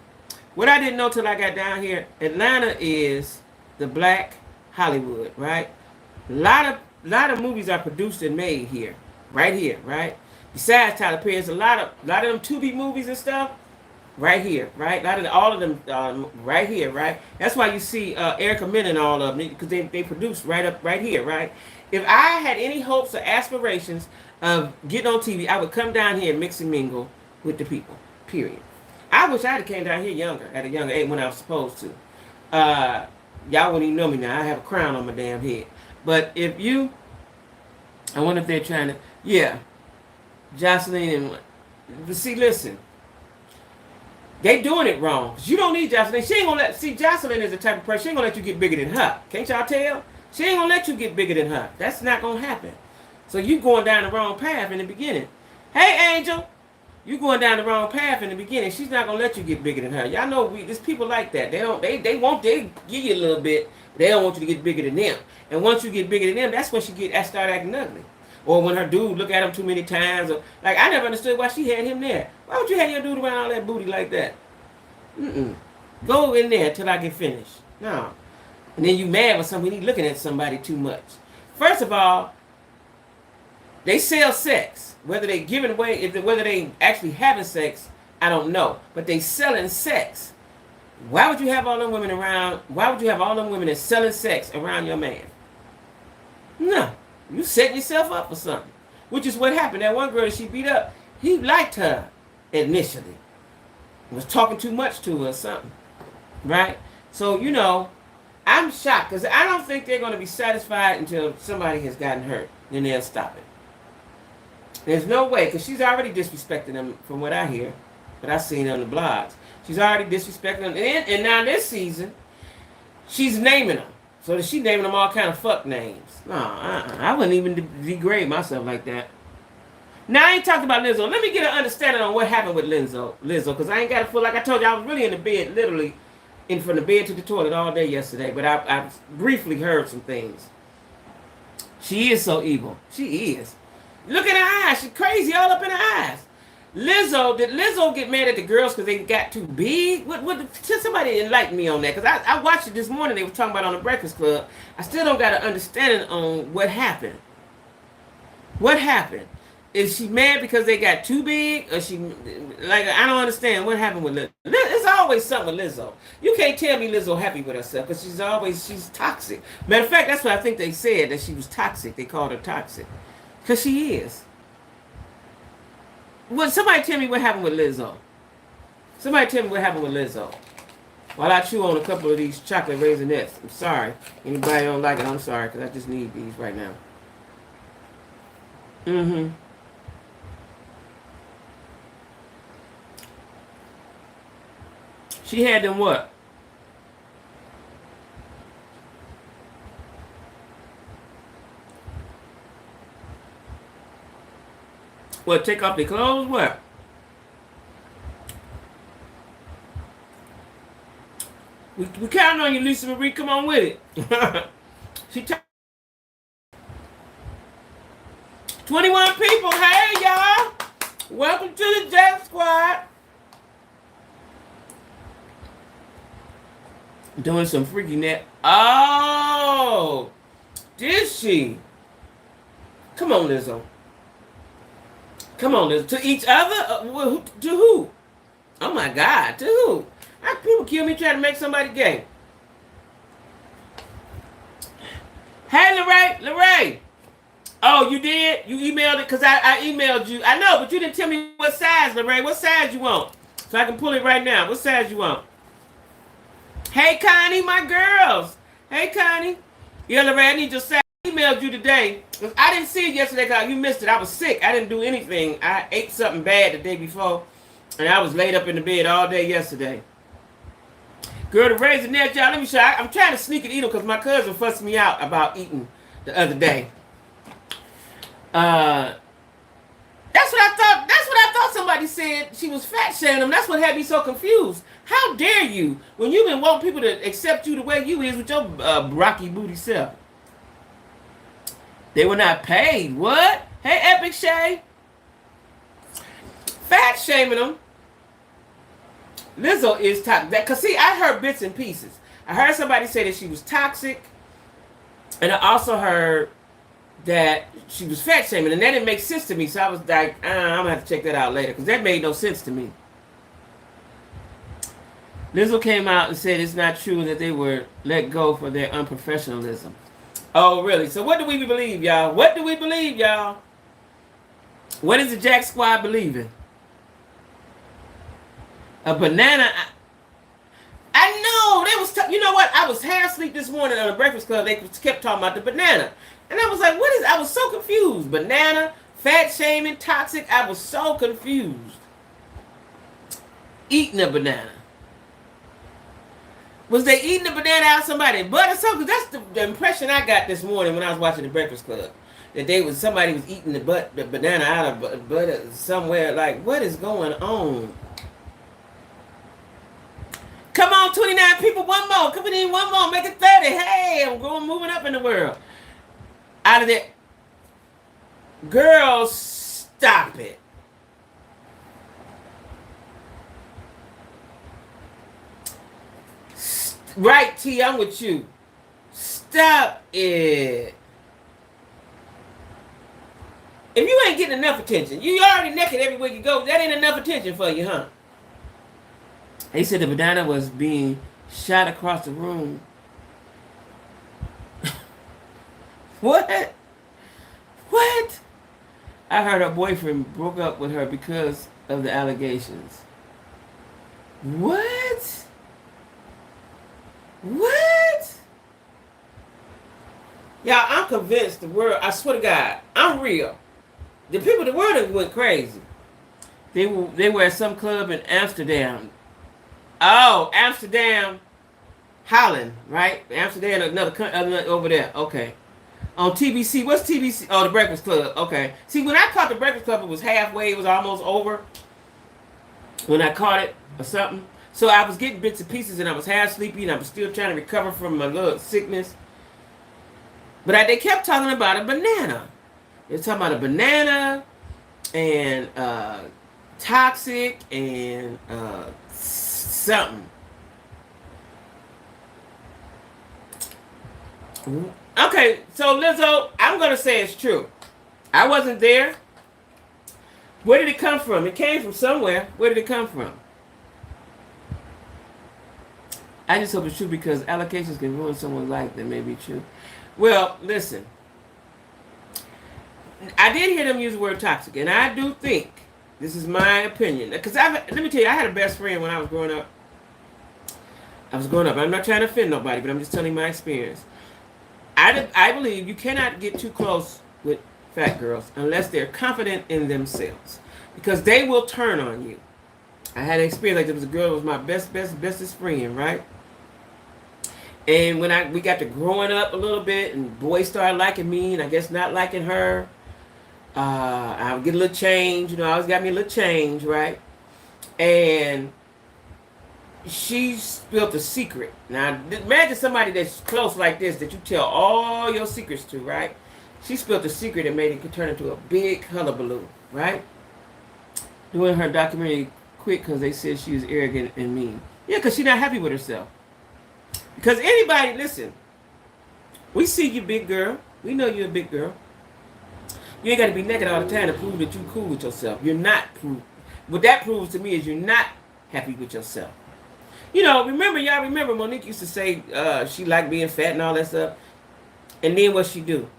Speaker 1: What I didn't know till I got down here, Atlanta is the black Hollywood, right? A lot of movies are produced and made here. right here, right? Besides Tyler Perry, there's a lot of them Tubi movies and stuff right here, right? All of them right here, right? That's why you see Erica Mena and all of them because they produce right here, right? If I had any hopes or aspirations of getting on TV, I would come down here and mix and mingle with the people. Period. I wish I had came down here at a younger age when I was supposed to. Y'all wouldn't even know me now. I have a crown on my damn head. But if you, I wonder if they're trying to, yeah, Jocelyn and, but see, listen, they doing it wrong. You don't need Jocelyn. She ain't gonna let, see, Jocelyn is the type of person, she ain't gonna let you get bigger than her. Can't y'all tell? She ain't gonna let you get bigger than her. That's not gonna happen. So you going down the wrong path in the beginning. Hey, Angel. You going down the wrong path in the beginning. She's not gonna let you get bigger than her. Y'all know there's people like that. They give you a little bit, but they don't want you to get bigger than them. And once you get bigger than them, that's when she start acting ugly. Or when her dude look at him too many times. Or like I never understood why she had him there. Why would you have your dude around all that booty like that? Go in there till I get finished. No. And then you mad when somebody looking at somebody too much. First of all, they sell sex. Whether they giving away, whether they actually having sex, I don't know. But they selling sex. Why would you have all them women around? Why would you have all them women that's selling sex around your man? No. You setting yourself up for something. Which is what happened. That one girl that she beat up, he liked her initially. Was talking too much to her or something. Right? So, you know, I'm shocked because I don't think they're going to be satisfied until somebody has gotten hurt. Then they'll stop it. There's no way, because she's already disrespecting them from what I hear, but I've seen on the blogs. She's already disrespecting them. And now this season, she's naming them. So that she's naming them all kind of fuck names. No, I wouldn't even degrade myself like that. Now, I ain't talking about Lizzo. Let me get an understanding on what happened with Lizzo, because I ain't got to feel like I told you, I was really in the bed, literally, from the bed to the toilet all day yesterday, but I briefly heard some things. She is so evil. She is. Look at her eyes. She's crazy all up in her eyes. Did Lizzo get mad at the girls because they got too big? Somebody enlighten me on that. Because I watched it this morning. They were talking about on the Breakfast Club. I still don't got an understanding on what happened. What happened? Is she mad because they got too big? Or she, like, I don't understand what happened with Lizzo. It's always something with Lizzo. You can't tell me Lizzo happy with herself because she's toxic. Matter of fact, that's what I think they said, that she was toxic. They called her toxic. Because she is. Well, somebody tell me what happened with Lizzo. Somebody tell me what happened with Lizzo. While I chew on a couple of these chocolate Raisinets. I'm sorry. Anybody don't like it, I'm sorry, because I just need these right now. She had them what? What, take off their clothes? What? We counting on you, Lisa Marie. Come on with it. She 21 people. Hey, y'all. Welcome to the Jack Squad. Doing some freaky net. Oh, did she? Come on, Lizzo. Come on, Lizzo. To each other? To who? Oh my God, to who? People kill me trying to make somebody gay. Hey, Lorraine. Oh, you did? You emailed it? Because I emailed you. I know, but you didn't tell me what size, Lorraine. What size you want? So I can pull it right now. What size you want? Hey, Connie, my girls. Hey, Connie. Yeah, Lorraine, I need your size. I emailed you today. Because I didn't see it yesterday because you missed it. I was sick. I didn't do anything. I ate something bad the day before. And I was laid up in the bed all day yesterday. Girl, the Raisinets, y'all, let me show you. I'm trying to sneak and eat them because my cousin fussed me out about eating the other day. That's what I thought. That's what I thought somebody said. She was fat shaming them. That's what had me so confused. How dare you, when you've been wanting people to accept you the way you is with your rocky booty self. They were not paid. What? Hey, Epic Shay. Fat shaming them. Lizzo is toxic. Because, see, I heard bits and pieces. I heard somebody say that she was toxic. And I also heard that she was fat shaming, and that didn't make sense to me. So I was like, I'm gonna have to check that out later because that made no sense to me. Lizzo came out and said it's not true that they were let go for their unprofessionalism. Oh, really? So what do we believe, y'all? What do we believe, y'all? What is the Jack Squad believing? A banana. I know they was. You know what? I was half asleep this morning on the Breakfast Club. They kept talking about the banana, and I was like, "What is?" I was so confused. Banana, fat shaming, toxic. I was so confused. Eating a banana. Was they eating the banana out of somebody's butt or something? That's the impression I got this morning when I was watching the Breakfast Club. That somebody was eating the banana out of butt somewhere. Like, what is going on? Come on, 29 people, one more. Come in, one more, make it 30. Hey, I'm moving up in the world. Out of there. Girls, stop it. Right, T, I'm with you. Stop it. If you ain't getting enough attention, you already naked everywhere you go, that ain't enough attention for you, huh? They said the banana was being shot across the room. What? What? I heard her boyfriend broke up with her because of the allegations. What? What? Y'all, I'm convinced the world, I swear to God, I'm real. The people, the world went crazy. They were at some club in Amsterdam. Oh, Amsterdam, Holland, right? Amsterdam, another country over there. Okay. On TBC, what's TBC? Oh, the Breakfast Club. Okay. See, when I caught the Breakfast Club, it was halfway. It was almost over. When I caught it or something. So I was getting bits and pieces, and I was half sleepy, and I was still trying to recover from my little sickness. But they kept talking about a banana. They were talking about a banana and toxic and something. Okay, so Lizzo, I'm going to say it's true. I wasn't there. Where did it come from? It came from somewhere. Where did it come from? I just hope it's true because allegations can ruin someone's life that may be true. Well, listen. I did hear them use the word toxic, and I do think, this is my opinion, because let me tell you, I had a best friend when I was growing up. I'm not trying to offend nobody, but I'm just telling you my experience. I believe you cannot get too close with fat girls unless they're confident in themselves, because they will turn on you. I had an experience like there was a girl that was my bestest friend, right? And when we got to growing up a little bit, and boys started liking me, and I guess not liking her, I would get a little change. You know, I always got me a little change, right? And she spilled a secret. Now, imagine somebody that's close like this that you tell all your secrets to, right? She spilled a secret and made it turn into a big hullabaloo, right? Doing her documentary quick because they said she was arrogant and mean. Yeah, because she's not happy with herself. Because anybody, listen, we see you, big girl. We know you're a big girl. You ain't got to be naked all the time to prove that you're cool with yourself. You're not. What that proves to me is you're not happy with yourself. You know, y'all remember Monique used to say she liked being fat and all that stuff. And then what she do?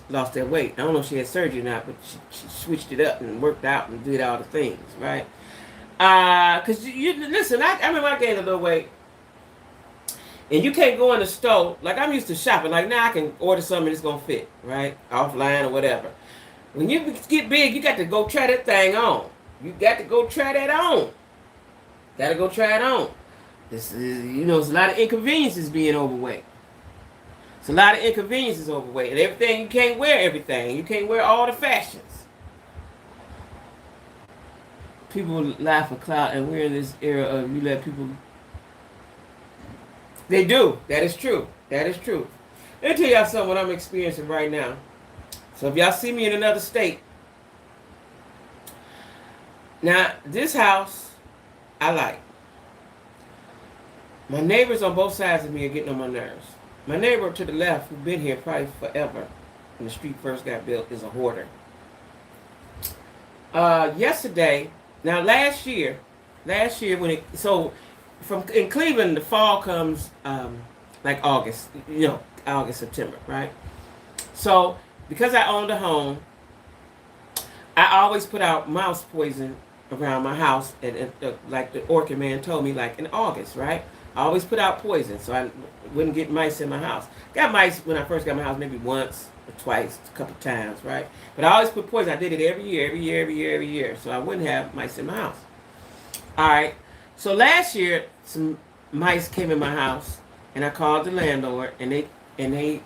Speaker 1: Lost that weight. I don't know if she had surgery or not, but she switched it up and worked out and did all the things, right? Because listen, I remember I gained a little weight. And you can't go in the store, like I'm used to shopping, like now I can order something that's going to fit, right? Offline or whatever. When you get big, you got to go try that thing on. You got to go try that on. Got to go try it on. This is, it's a lot of inconveniences being overweight. It's a lot of inconveniences overweight. And everything, you can't wear everything. You can't wear all the fashions. People laugh at clout, and we're in this era of you let people... They do. That is true. That is true. Let me tell y'all something what I'm experiencing right now. So if y'all see me in another state. Now, this house, I like. My neighbors on both sides of me are getting on my nerves. My neighbor to the left, who's been here probably forever, when the street first got built, is a hoarder. Yesterday, now last year when it, so from in Cleveland, the fall comes like August, August, September, right? So because I owned a home, I always put out mouse poison around my house, and like the orchid man told me, like in August, right? I always put out poison so I wouldn't get mice in my house. Got mice when I first got my house, maybe once or twice, a couple times, right? But I always put poison. I did it every year, so I wouldn't have mice in my house. All right. So last year, some mice came in my house, and I called the landlord, and they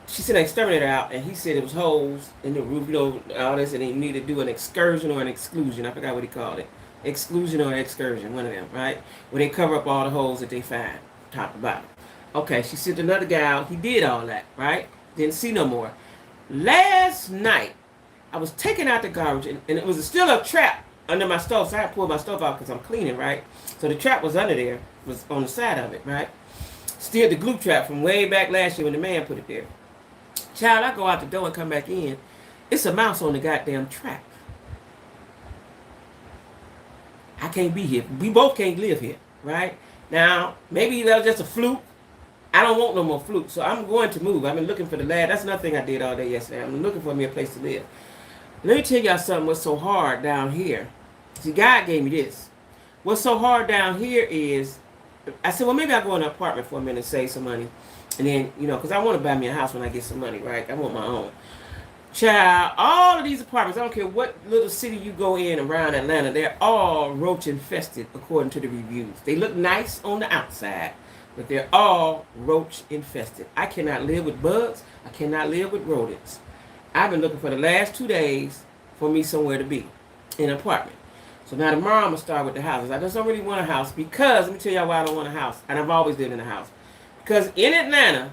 Speaker 1: she sent an exterminator out, and he said it was holes in the roof, all this, and they needed to do an excursion or an exclusion. I forgot what he called it. Exclusion or excursion, one of them, right? Where they cover up all the holes that they find, top to bottom. Okay, she sent another guy out. He did all that, right? Didn't see no more. Last night, I was taking out the garbage, and it was still a trap under my stove, so I had to pull my stove out because I'm cleaning, right? So the trap was under there, was on the side of it, right? Still the glue trap from way back last year when the man put it there. Child, I go out the door and come back in. It's a mouse on the goddamn trap. I can't be here. We both can't live here, right? Now, maybe that was just a fluke. I don't want no more fluke, so I'm going to move. I've been looking for the lad. That's another thing I did all day yesterday. I'm looking for me a place to live. Let me tell y'all something what's so hard down here. See, God gave me this. What's so hard down here is, I said, well, maybe I'll go in an apartment for a minute and save some money. And then, because I want to buy me a house when I get some money, right? I want my own. Child, all of these apartments, I don't care what little city you go in around Atlanta, they're all roach infested according to the reviews. They look nice on the outside, but they're all roach infested. I cannot live with bugs. I cannot live with rodents. I've been looking for the last 2 days for me somewhere to be in an apartment. So now tomorrow I'm going to start with the houses. I just don't really want a house because, let me tell y'all why I don't want a house. And I've always lived in a house. Because in Atlanta,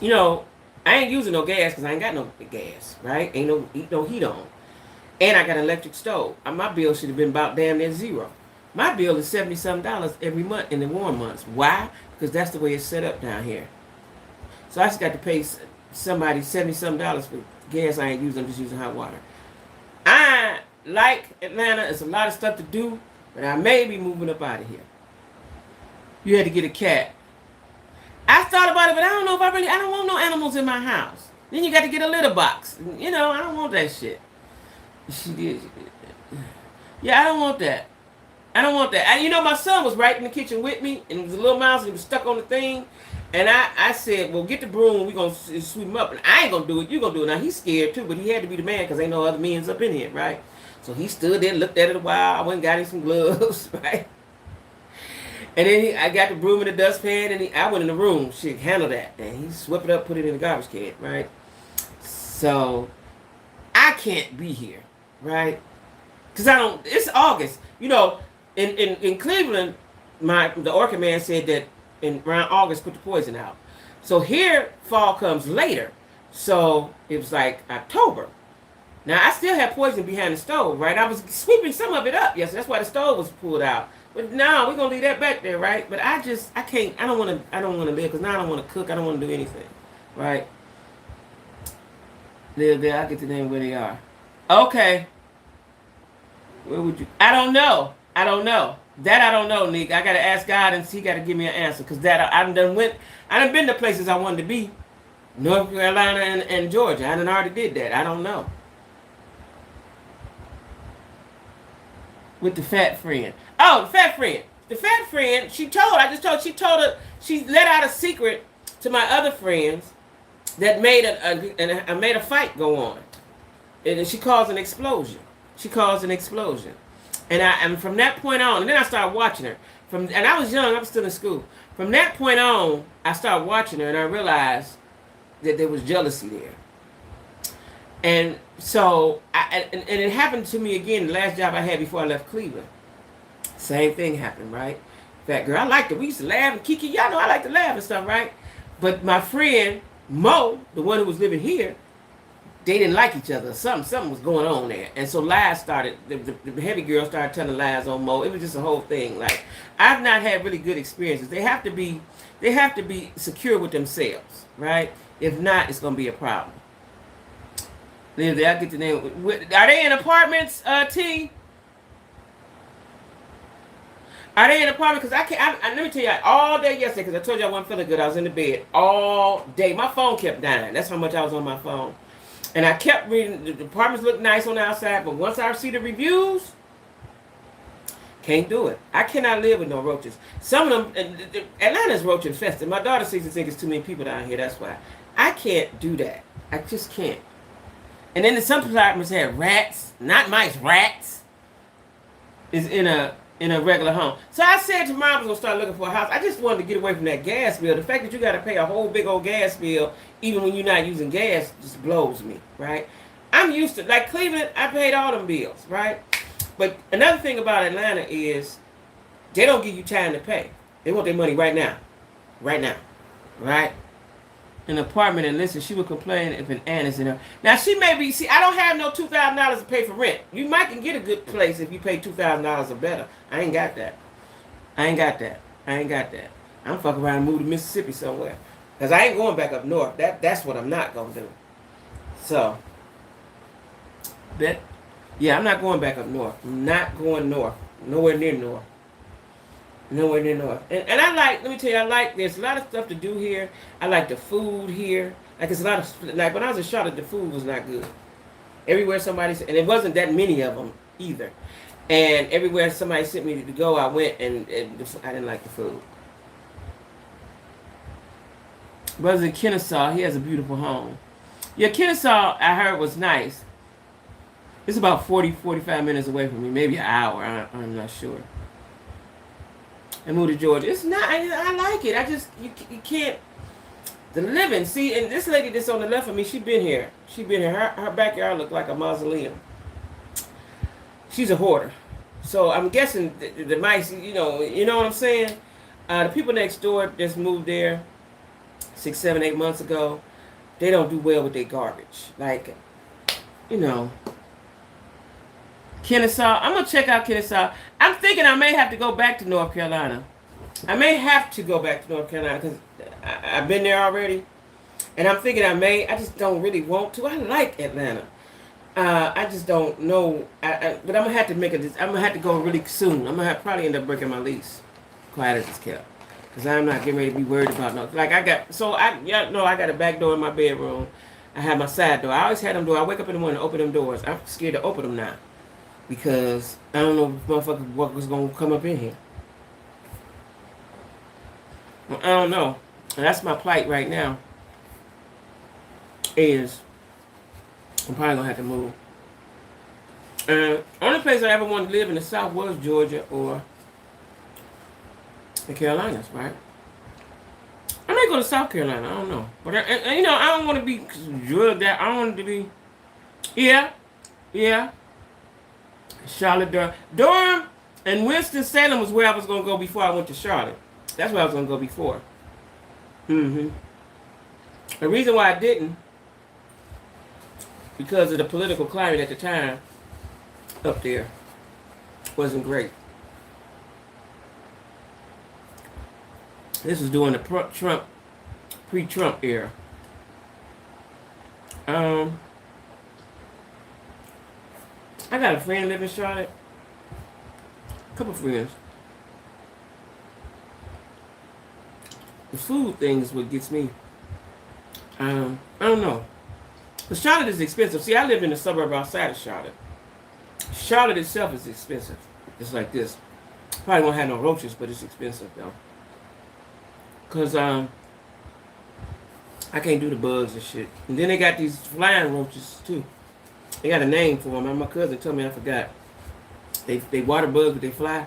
Speaker 1: I ain't using no gas because I ain't got no gas, right? Ain't no heat on. And I got an electric stove. My bill should have been about damn near zero. My bill is $70-something every month in the warm months. Why? Because that's the way it's set up down here. So I just got to pay somebody $70-something for gas I ain't using. I'm just using hot water. I like Atlanta. It's a lot of stuff to do, but I may be moving up out of here. You had to get a cat. I thought about it, but I don't know if I don't want no animals in my house. Then you got to get a litter box. I don't want that shit. She did. Yeah, I don't want that. I don't want that. My son was right in the kitchen with me, and it was a little mouse, and he was stuck on the thing. And I said, well, get the broom, we're going to sweep him up. And I ain't going to do it, you're going to do it. Now, he's scared, too, but he had to be the man because ain't no other men's up in here, right? So he stood there, looked at it a while. I went and got him some gloves, right? And then I got the broom in the dustpan, and I went in the room. She handled that. And he swept it up, put it in the garbage can, right? So, I can't be here, right? Because it's August. In Cleveland, the orchid man said that around August, put the poison out. So here, fall comes later. So, it was like October. Now, I still have poison behind the stove, right? I was sweeping some of it up. Yes, that's why the stove was pulled out. But now we're gonna leave that back there, right? But I can't. I don't want to live because now I don't want to cook. I don't want to do anything, right? Live there. I get the name where they are. Okay. Where would you? I don't know. That I don't know, Nick. I gotta ask God, and He gotta give me an answer. Cause that I done been to places I wanted to be, North Carolina and Georgia. I done already did that. I don't know. With the fat friend. Oh, the fat friend. The fat friend, she told her, she let out a secret to my other friends that made a fight go on. And she caused an explosion. And from that point on, and then I started watching her. And I was young, I was still in school. From that point on, I started watching her and I realized that there was jealousy there. And so, and it happened to me again the last job I had before I left Cleveland. Same thing happened, right? Fat girl, I liked it. We used to laugh and kiki. Y'all know I like to laugh and stuff, right? But my friend, Mo, the one who was living here, they didn't like each other. Something was going on there. And so lies started, the heavy girl started telling lies on Mo. It was just a whole thing. Like, I've not had really good experiences. They have to be secure with themselves, right? If not, it's gonna be a problem. I'll get the name. Are they in apartments, T? Are they in apartment? Because I can't. Let me tell you, all day yesterday, because I told you I wasn't feeling good. I was in the bed all day. My phone kept dying. That's how much I was on my phone. And I kept reading. The apartments look nice on the outside, but once I see the reviews, can't do it. I cannot live with no roaches. Some of them, Atlanta's roach infested. My daughter seems to think it's too many people down here. That's why. I can't do that. I just can't. And then some apartments have rats, not mice, rats. Is in a regular home. So I said to Mom I was gonna start looking for a house. I just wanted to get away from that gas bill. The fact that you gotta pay a whole big old gas bill even when you're not using gas just blows me, right? I'm used to, like Cleveland, I paid all them bills, right? But another thing about Atlanta is they don't give you time to pay. They want their money right now. Right now. Right? An apartment, and listen, she would complain if an aunt is in her. Now she may be, see, I don't have no $2,000 to pay for rent. You might can get a good place if you pay $2,000 or better. I ain't got that. I ain't got that. I ain't got that. I'm fucking around and move to Mississippi somewhere. Because I ain't going back up north. That's what I'm not going to do. So, yeah, I'm not going back up north. I'm not going north. Nowhere near north. Nowhere near north. And I like, let me tell you, there's a lot of stuff to do here. I like the food here. Like, it's a lot of, like, when I was in Charlotte, the food was not good. Everywhere somebody, and it wasn't that many of them either. And everywhere somebody sent me to go, I went, and I didn't like the food. Brother's in Kennesaw. He has a beautiful home. Yeah, Kennesaw, I heard, was nice. It's about 45 minutes away from me. Maybe an hour. I'm not sure. I moved to Georgia. It's not, I like it. I just, you can't, the living. See, and this lady that's on the left of me, she been here. Her backyard looked like a mausoleum. She's a hoarder. So I'm guessing the mice, you know what I'm saying? The people next door just moved there 6, 7, 8 months ago. They don't do well with their garbage. Like, Kennesaw. I'm going to check out Kennesaw. I'm thinking I may have to go back to North Carolina. I may have to go back to North Carolina because I've been there already. And I'm thinking I just don't really want to. I like Atlanta. I just don't know. But I'm going to have to I'm going to have to go really soon. I'm going to probably end up breaking my lease. Quiet as it's kept. Because I'm not getting ready to be worried about nothing. Like I got a back door in my bedroom. I have my side door. I always had them door. I wake up in the morning and open them doors. I'm scared to open them now. Because I don't know if motherfuckers what was going to come up in here. Well, I don't know. And that's my plight right now. Is I'm probably going to have to move. Only place I ever wanted to live in the South was Georgia or the Carolinas, right? I may go to South Carolina. I don't know. But, I don't want to be drugged out. I don't want to be... Yeah. Charlotte, Durham, and Winston-Salem was where I was going to go before I went to Charlotte. That's where I was going to go before. The reason why I didn't, because of the political climate at the time up there, wasn't great. This was during the pre-Trump era. I got a friend living in Charlotte. A couple friends. The food thing is what gets me. I don't know. But Charlotte is expensive. See, I live in a suburb outside of Charlotte. Charlotte itself is expensive. It's like this. Probably won't have no roaches, but it's expensive though. Because I can't do the bugs and shit. And then they got these flying roaches too. They got a name for them. My cousin told me, I forgot. They water bugs, but they fly.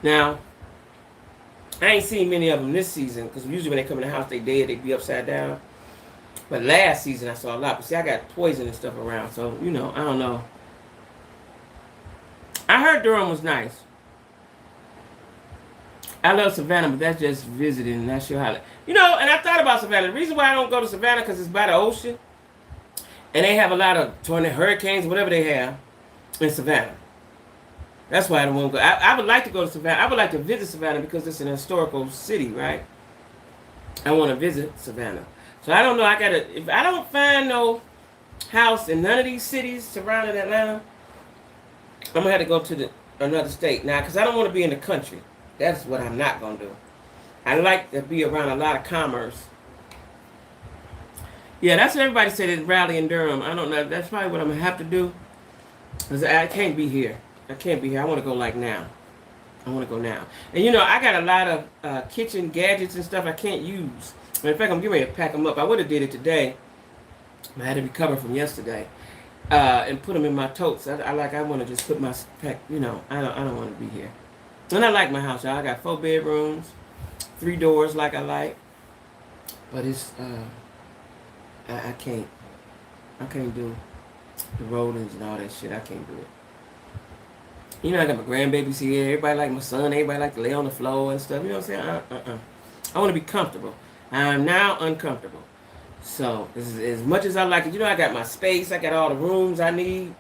Speaker 1: Now, I ain't seen many of them this season because usually when they come in the house, they dead. They be upside down. But last season I saw a lot. But see, I got poison and stuff around, so I don't know. I heard Durham was nice. I love Savannah, but that's just visiting. That's your highlight. And I thought about Savannah. The reason why I don't go to Savannah because it's by the ocean. And they have a lot of tornadoes, hurricanes, whatever they have in Savannah. That's why I don't want to go. I would like to go to Savannah. I would like to visit Savannah because it's an historical city, right? I want to visit Savannah. So I don't know. If I don't find no house in none of these cities surrounding Atlanta, I'm gonna have to go to another state now because I don't want to be in the country. That's what I'm not gonna do. I like to be around a lot of commerce. Yeah, that's what everybody said in Raleigh and Durham. I don't know. That's probably what I'm gonna have to do because I can't be here. I can't be here. I want to go like now. I want to go now. And I got a lot of kitchen gadgets and stuff I can't use. In fact, I'm getting ready to pack them up. I would have did it today. I had to recover from yesterday and put them in my totes. I want to just put my pack. I don't want to be here. And I like my house, y'all. I got 4 bedrooms, 3 doors, like I like. But it's I can't do the rollings and all that shit. I can't do it. I got my grandbabies here. Everybody like my son. Everybody like to lay on the floor and stuff. You know what I'm saying? I want to be comfortable. I'm now uncomfortable. So, as much as I like it, I got my space. I got all the rooms I need.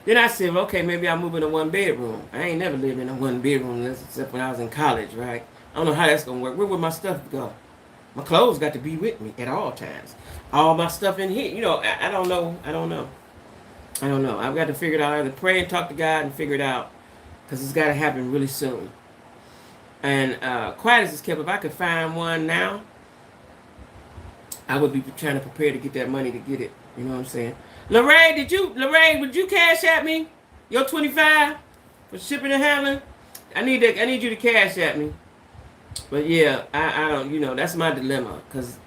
Speaker 1: Then I said, okay, maybe I'll move in a 1-bedroom. I ain't never lived in a 1-bedroom except when I was in college, right? I don't know how that's going to work. Where would my stuff go? My clothes got to be with me at all times. All my stuff in here. I don't know. I've got to figure it out. I have to pray and talk to God and figure it out. Because it's got to happen really soon. And quiet as it's kept, if I could find one now, I would be trying to prepare to get that money to get it. You know what I'm saying? Lorraine, would you cash at me? Your 25 for shipping and handling? I need you to cash at me. But yeah, I don't, that's my dilemma. Because,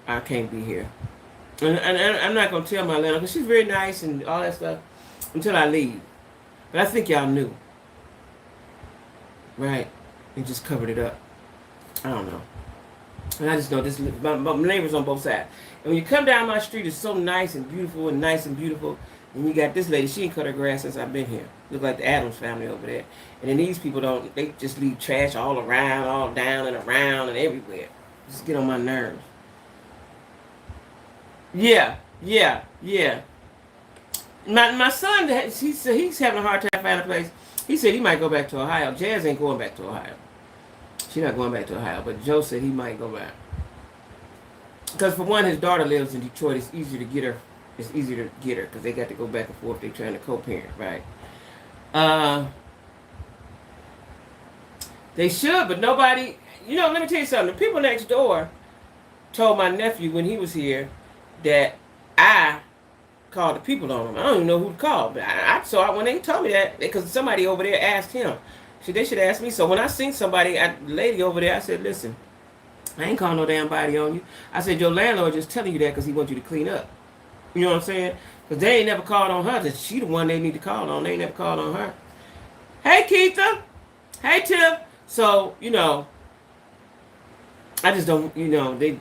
Speaker 1: I can't be here. And I'm not going to tell my landlord because she's very nice and all that stuff until I leave. But I think y'all knew. Right? And just covered it up. I don't know. And I just know this. My neighbors on both sides. And when you come down my street, it's so nice and beautiful. And you got this lady. She ain't cut her grass since I've been here. Look like the Adams family over there. And then these people don't. They just leave trash all around, all down and around and everywhere. Just get on my nerves. Yeah. My son, he's having a hard time finding a place. He said he might go back to Ohio. Jazz ain't going back to Ohio. She's not going back to Ohio. But Joe said he might go back. Because for one, his daughter lives in Detroit. It's easier to get her. Because they got to go back and forth. They're trying to co-parent, right? They should, but nobody. Let me tell you something. The people next door told my nephew when he was here that I called the people on him. I don't even know who to call, but I saw it when they told me that because somebody over there asked him. They should ask me. So when I seen somebody, lady over there, I said, listen, I ain't calling no damn body on you. I said, your landlord just telling you that because he wants you to clean up. You know what I'm saying? Because they ain't never called on her. She the one they need to call on. They ain't never called on her. Hey, Keitha. Hey, Tiff. So, I just don't, they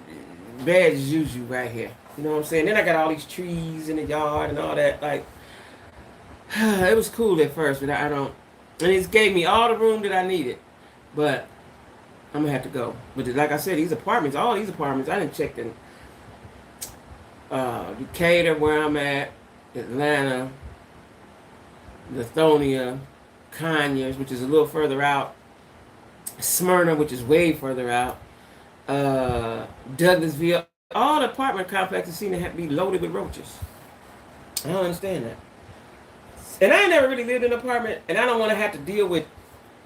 Speaker 1: bad as usual right here. You know what I'm saying? Then I got all these trees in the yard and all that. Like, it was cool at first, but I don't. And it gave me all the room that I needed. But I'm going to have to go. But like I said, all these apartments, I didn't check them. Decatur, where I'm at, Atlanta, Lithonia, Conyers, which is a little further out, Smyrna, which is way further out, Douglasville. All the apartment complexes seem to have to be loaded with roaches. I don't understand that. And I ain't never really lived in an apartment, and I don't want to have to deal with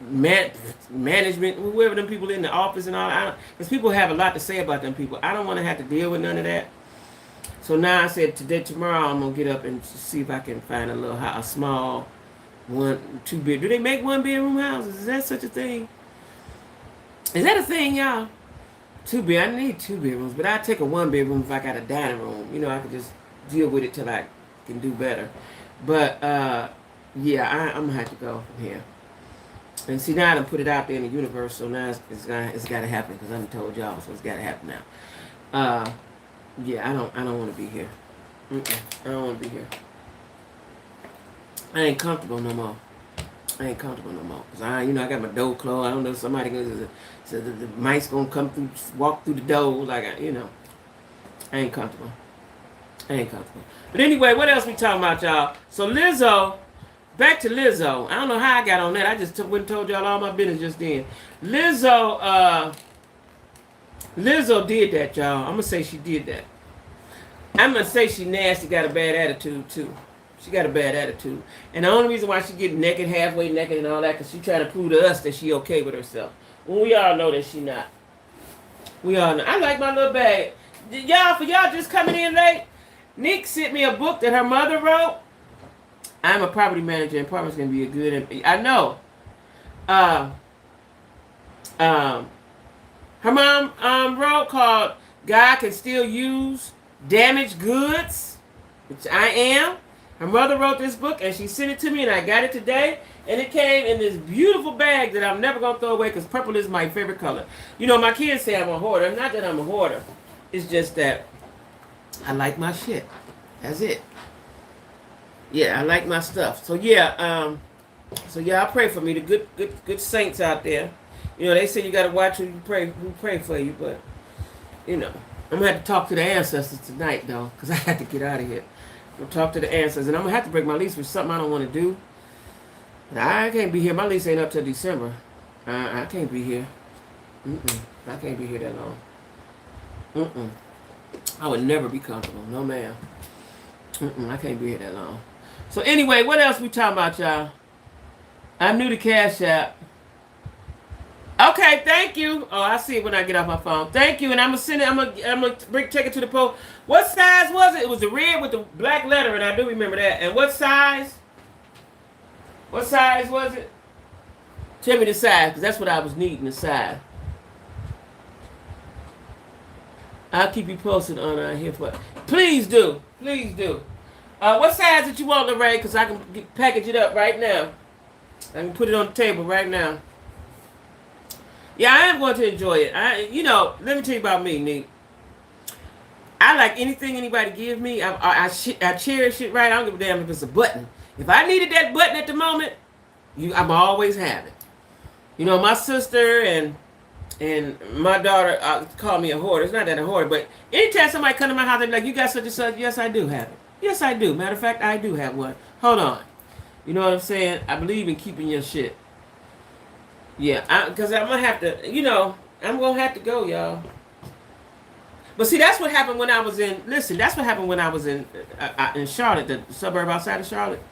Speaker 1: management, whoever them people in the office and all that. Because people have a lot to say about them people. I don't want to have to deal with none of that. So now I said tomorrow I'm going to get up and see if I can find a small 1-2 bed. Do they make 1-bedroom houses? Is that such a thing? Is that a thing, y'all? 2 bed. I need 2 bedrooms, but I'd take a 1-bedroom if I got a dining room. I could just deal with it till I can do better. But yeah, I'm gonna have to go from here. And see, now I done put it out there in the universe, so now it's got to happen because I done told y'all, so it's got to happen now. Yeah, I don't want to be here. I don't want to be here. I ain't comfortable no more. Cause I got my door closed. I don't know if somebody so the mice gonna walk through the door like I ain't comfortable. But anyway, what else we talking about, y'all? So Lizzo, back to Lizzo. I don't know how I got on that. I just went and told y'all all my business just then. Lizzo Lizzo did that, y'all. I'm gonna say she did that. I'm gonna say she nasty, got a bad attitude too. She got a bad attitude, and the only reason why she get naked, halfway naked, and all that, cause she trying to prove to us that she okay with herself. When we all know that she not. We all know. I like my little bag. Y'all, for y'all just coming in late, Nick sent me a book that her mother wrote. I'm a property manager, and apartment's gonna be a good. I know. Uh, um, Her mom wrote called "God Can Still Use Damaged Goods," which I am. Her mother wrote this book, and she sent it to me, and I got it today. And it came in this beautiful bag that I'm never going to throw away because purple is my favorite color. You know, my kids say I'm a hoarder. Not that I'm a hoarder. It's just that I like my shit. That's it. Yeah, I like my stuff. So, yeah, y'all pray for me. The good saints out there. You know, they say you got to watch who pray for you, but, you know, I'm going to have to talk to the ancestors tonight, though, because I have to get out of here. I'm going to talk to the ancestors, and I'm going to have to break my lease for something I don't want to do. I can't be here. My lease ain't up till December. I can't be here. I can't be here that long. I would never be comfortable. No, ma'am. I can't be here that long. So, anyway, what else we talking about, y'all? I'm new to Cash App. Okay, thank you. Oh, I see it when I get off my phone. Thank you, and I'm gonna send it. I'm gonna take it to the post. What size was it? It was the red with the black letter, and I do remember that. And what size? What size was it? Tell me the size, because that's what I was needing. The size. I'll keep you posted on here for. Please do. Please do. What size did you want, Lorraine? Because I can package it up right now. I can put it on the table right now. Yeah, I am going to enjoy it. Let me tell you about me, Nick. I like anything anybody give me. I cherish it, right? I don't give a damn if it's a button. If I needed that button at the moment, I'm always have it. You know, my sister and my daughter call me a hoarder. It's not that a hoarder, but anytime somebody come to my house, they be like, "You got such and such." Yes, I do have it. Yes, I do. Matter of fact, I do have one. Hold on. You know what I'm saying? I believe in keeping your shit. Yeah, because I'm going to have to, I'm going to have to go, y'all. But see, that's what happened when I was in Charlotte, the suburb outside of Charlotte.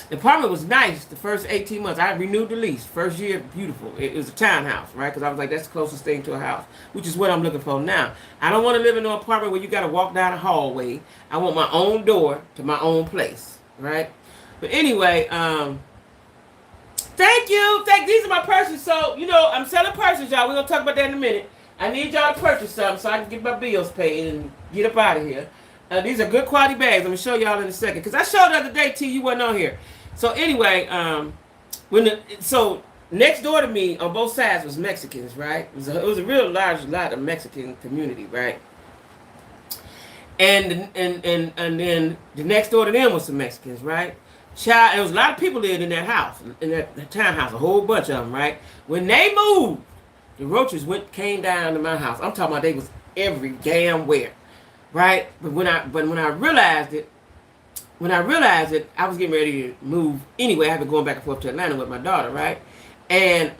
Speaker 1: The apartment was nice the first 18 months. I renewed the lease. First year, beautiful. It was a townhouse, right? Because I was like, that's the closest thing to a house, which is what I'm looking for now. I don't want to live in an apartment where you got to walk down a hallway. I want my own door to my own place, right? But anyway, thank you. These are my purses. So, I'm selling purses, y'all. We're going to talk about that in a minute. I need y'all to purchase something so I can get my bills paid and get up out of here. These are good quality bags. I'm going to show y'all in a second. Because I showed the other day, T, you wasn't on here. So, anyway, next door to me on both sides was Mexicans, right? It was a real large lot of Mexican community, right? And then the next door to them was some Mexicans, right? There was a lot of people lived in that house, in that townhouse, a whole bunch of them, right? When they moved, the roaches came down to my house. I'm talking about they was every damn where, right? But when I realized it, I was getting ready to move anyway. I had been going back and forth to Atlanta with my daughter, right? And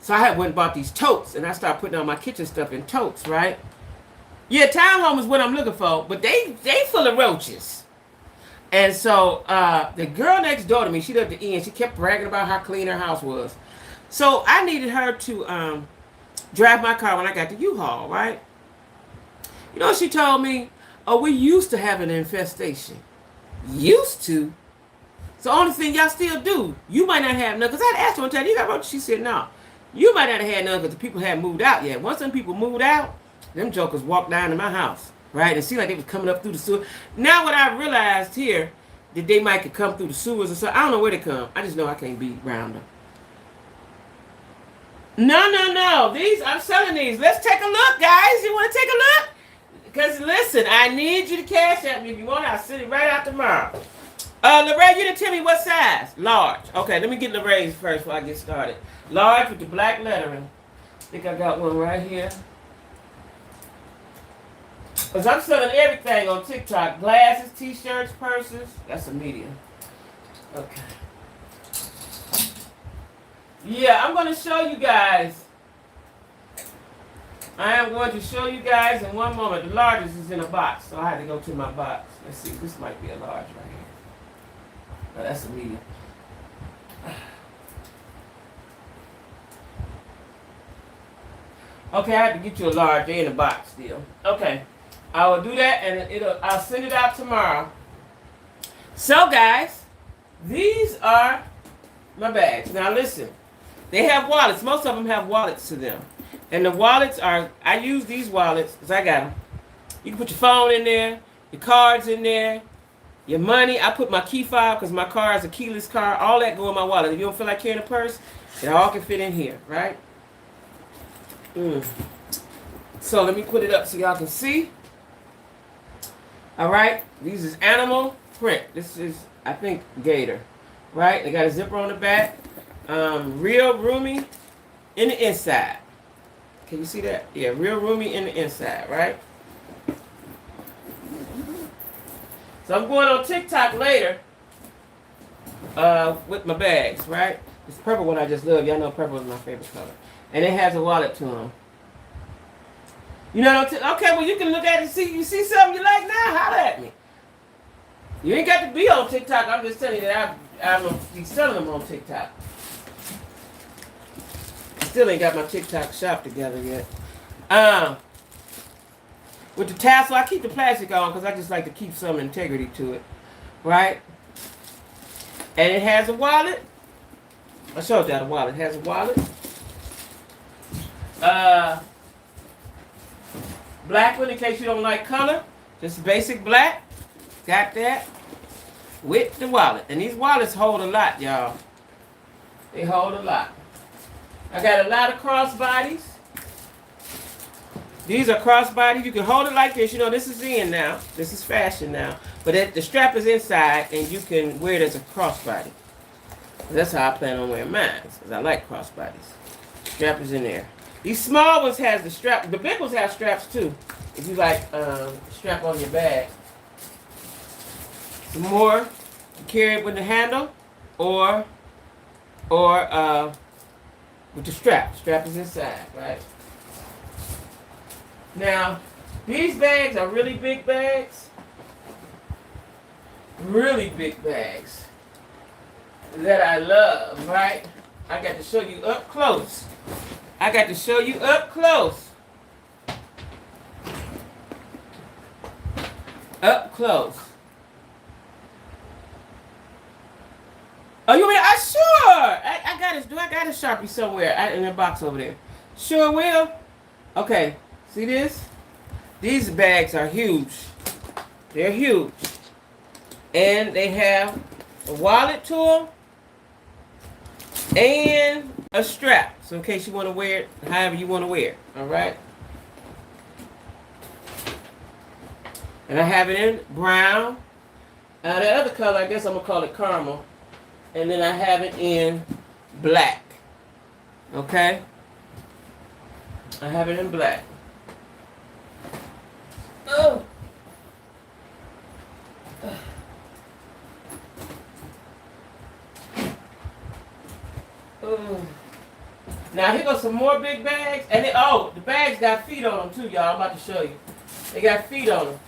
Speaker 1: so I had went and bought these totes, and I started putting all my kitchen stuff in totes, right? Yeah, townhome is what I'm looking for, but they full of roaches. And so the girl next door to me, she lived at the end. She kept bragging about how clean her house was. So I needed her to drive my car when I got to U-Haul, right? You know what she told me? Oh, we used to have an infestation. Used to? So only thing y'all still do. You might not have none. Because I asked her one time, you got roaches? She said, no. You might not have had none because the people hadn't moved out yet. Once them people moved out, them jokers walked down to my house. Right? It seemed like they was coming up through the sewer. Now what I realized here, that they might could come through the sewers or something. I don't know where they come. I just know I can't be around them. No. I'm selling these. Let's take a look, guys. You want to take a look? Because listen, I need you to cash at me if you want. I'll send it right out tomorrow. Lorraine, you didn't tell me what size. Large. Okay, let me get Lorraine's first before I get started. Large with the black lettering. I think I got one right here. Because I'm selling everything on TikTok. Glasses, T-shirts, purses. That's a medium. Okay. Yeah, I'm going to show you guys I am going to show you guys in one moment. The largest is in a box, so I had to go to my box. Let's see, this might be a large right here. Oh, that's a medium. Okay, I had to get you a large. They're in a box still. Okay, I will do that, and I'll send it out tomorrow. So, guys, these are my bags. Now, listen. They have wallets. Most of them have wallets to them. And the wallets are, I use these wallets because I got them. You can put your phone in there, your cards in there, your money. I put my key fob because my car is a keyless car. All that go in my wallet. If you don't feel like carrying a purse, it all can fit in here, right? So let me put it up so y'all can see. All right. These is animal print. This is, I think, gator. Right? They got a zipper on the back. Real roomy in the inside. Can you see that? Yeah, real roomy in the inside, right? So I'm going on TikTok later with my bags, right? This purple one I just love. Y'all know purple is my favorite color. And it has a wallet to them. You know what I'm okay, well, you can look at it and see. You see something you like now, holler at me. You ain't got to be on TikTok. I'm just telling you that I'm selling them on TikTok. Still ain't got my TikTok shop together yet. With the tassel, I keep the plastic on because I just like to keep some integrity to it. Right? And it has a wallet. I showed y'all the wallet. It has a wallet. Black one in case you don't like color. Just basic black. Got that. With the wallet. And these wallets hold a lot, y'all. They hold a lot. I got a lot of crossbodies. These are crossbodies. You can hold it like this. You know, this is in now. This is fashion now. But the strap is inside, and you can wear it as a crossbody. That's how I plan on wearing mine, because I like crossbodies. Strap is in there. These small ones has the strap. The big ones have straps, too. If you like strap on your bag. Some more. You carry it with the handle, or with the strap. Strap is inside, right? Now, these bags are really big bags. Really big bags. That I love, right? I got to show you up close. I got to show you up close. Up close. Oh, you mean? Sure. I got it. Do I got a Sharpie somewhere in the box over there? Sure will. Okay. See this? These bags are huge. They're huge. And they have a wallet to them and a strap. So in case you want to wear it however you want to wear it. All right? And I have it in brown. The other color, I guess I'm going to call it caramel. And then I have it in black. Okay? I have it in black. Oh. Oh. Now here goes some more big bags. And the bags got feet on them too, y'all. I'm about to show you. They got feet on them.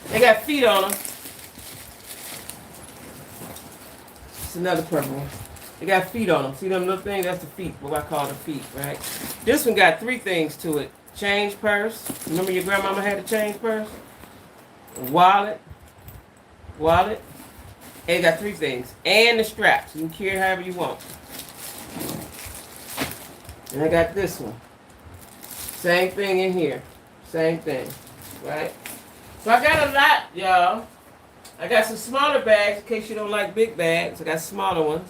Speaker 1: They got feet on them. It's another purple one. They got feet on them. See them little things? That's the feet. What I call the feet, right? This one got 3 things to it. Change purse. Remember your grandmama had a change purse? Wallet. And it got 3 things. And the straps. You can carry it however you want. And I got this one. Same thing in here. Same thing. Right? So I got a lot, y'all. I got some smaller bags in case you don't like big bags. I got smaller ones.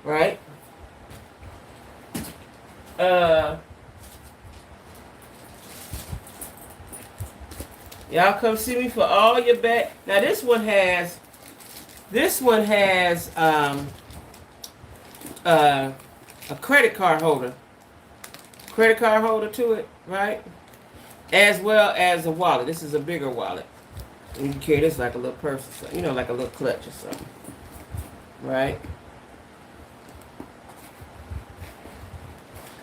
Speaker 1: Right? Y'all come see me for all your bags. Now this one has a credit card holder. Credit card holder to it, right? As well as a wallet. This is a bigger wallet. And you can carry this like a little purse or something. You know, like a little clutch or something. Right?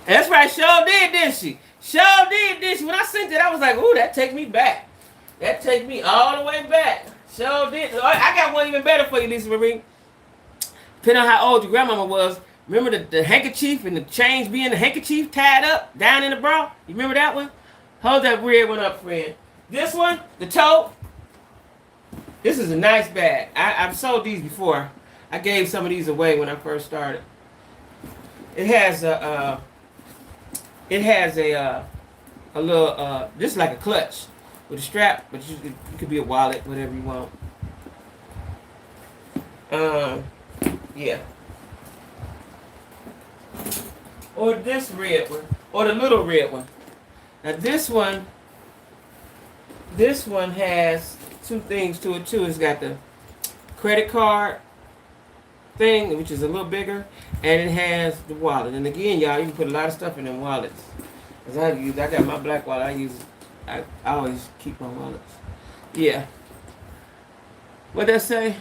Speaker 1: That's right, sure did, didn't she? Sure did, didn't she? When I sent it, I was like, ooh, that take me back. That take me all the way back. Sure did. I got one even better for you, Lisa Marie. Depending on how old your grandmama was, remember the handkerchief and the chains being the handkerchief tied up down in the bra? You remember that one? Hold that red one up, friend. This one, the toe. This is a nice bag. I've sold these before. I gave some of these away when I first started. It has a little just like a clutch with a strap, but it could be a wallet, whatever you want. Yeah. Or this red one, or the little red one. Now this one has two things to it too. It's got the credit card thing, which is a little bigger, and it has the wallet. And again, y'all, you can put a lot of stuff in them wallets. Cause I got my black wallet. I always keep my wallets. Yeah. What'd that say?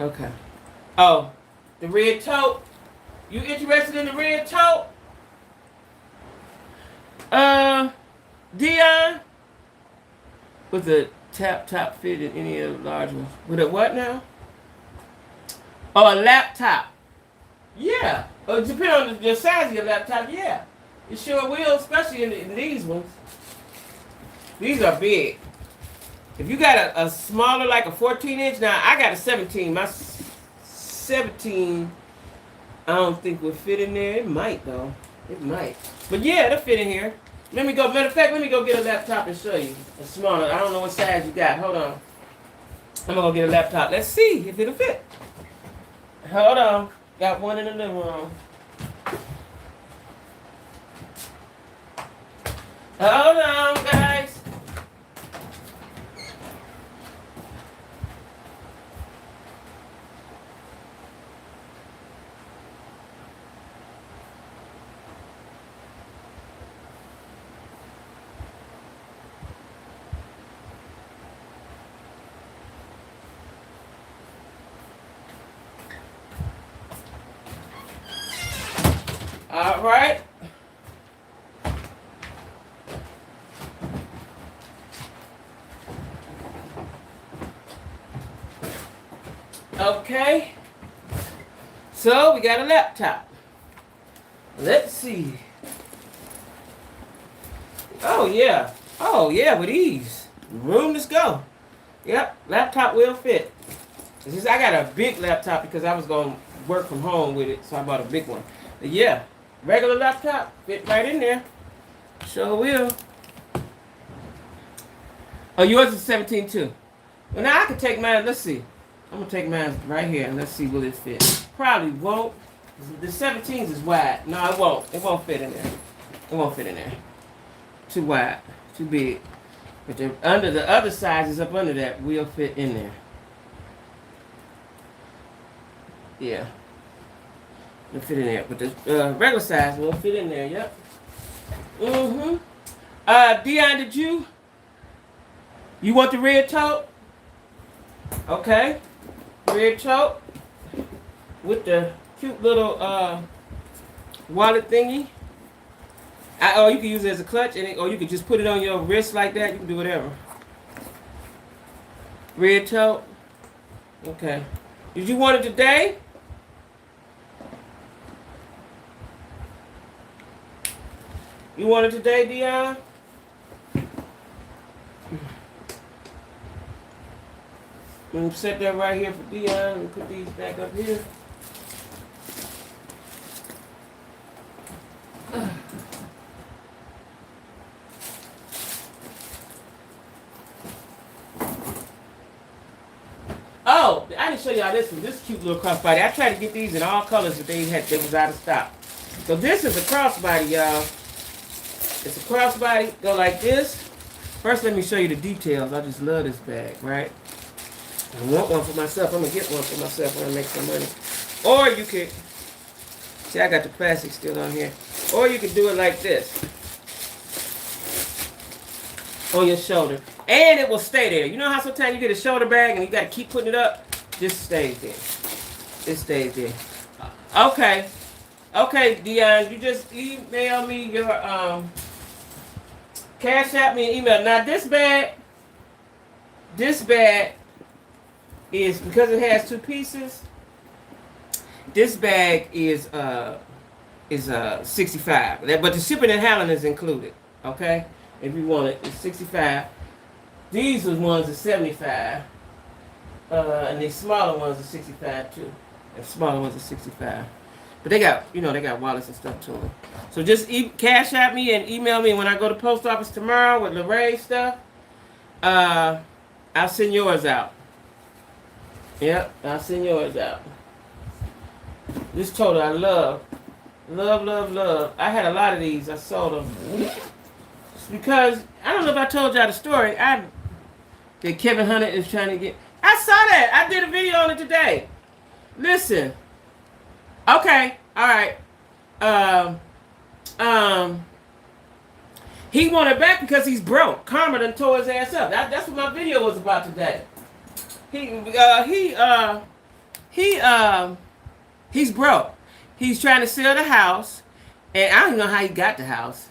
Speaker 1: Okay. Oh, the red tote. You interested in the red tote? Dion? With the top fit in any of the large ones. With a what now? Oh, a laptop. Yeah. Depending on the size of your laptop, yeah. It sure will, especially in these ones. These are big. If you got a smaller, like a 14-inch, now I got a 17. My 17, I don't think would fit in there. It might, though. It might. But yeah, it'll fit in here. Let me go, matter of fact, let me go get a laptop and show you. A smaller. I don't know what size you got. Hold on. I'm going to go get a laptop. Let's see if it'll fit. Hold on. Got one in the living room. Hold on, guys. All right. Okay. So we got a laptop. Let's see. Oh yeah. Oh yeah, with ease. Room, let's go. Yep, laptop will fit. It's just I got a big laptop because I was going to work from home with it, so I bought a big one. But yeah, regular laptop, fit right in there. Sure will. Oh, yours is 17 too. Well, now I can take mine. Let's see. I'm going to take mine right here and let's see will it fit. Probably won't. The 17s is wide. No, it won't. It won't fit in there. It won't fit in there. Too wide. Too big. But under the other sizes up under that will fit in there. Yeah. It'll fit in there. But the regular size will fit in there. Yep. Mm-hmm. Dion, did you want the red tote? Okay. Red tote with the cute little wallet thingy. Or you can use it as a clutch, or you can just put it on your wrist like that. You can do whatever. Red tote. Okay. Did you want it today? You want it today, Dion? I'm going to set that right here for Dion and put these back up here. Oh, I didn't show y'all this one. This cute little crossbody. I tried to get these in all colors, but they was out of stock. So this is a crossbody, y'all. It's a crossbody. Go like this. First, let me show you the details. I just love this bag, right? I want one for myself. I'm going to get one for myself when I make some money. Or you could, see, I got the plastic still on here. Or you could do it like this. On your shoulder. And it will stay there. You know how sometimes you get a shoulder bag and you got to keep putting it up? This stays there. It stays there. Okay. Okay, Dion, you just email me your cash out me an email. Now this bag is because it has two pieces. This bag is 65. But the shipping and handling is included. Okay, if you want it, it's 65. These ones are 75. And the smaller ones are 65 too. The smaller ones are 65. But they got wallets and stuff to them. So just cash out me and email me when I go to post office tomorrow with Lorraine stuff. I'll send yours out. Yep, I'll send yours out. This total I love. Love. I had a lot of these. I sold them. It's because, I don't know if I told y'all the story. That Kevin Hunter is trying to get. I saw that. I did a video on it today. Listen. Okay. All right. He wanted back because he's broke. Karma done tore his ass up. That's what my video was about today. He's broke. He's trying to sell the house, and I don't even know how he got the house.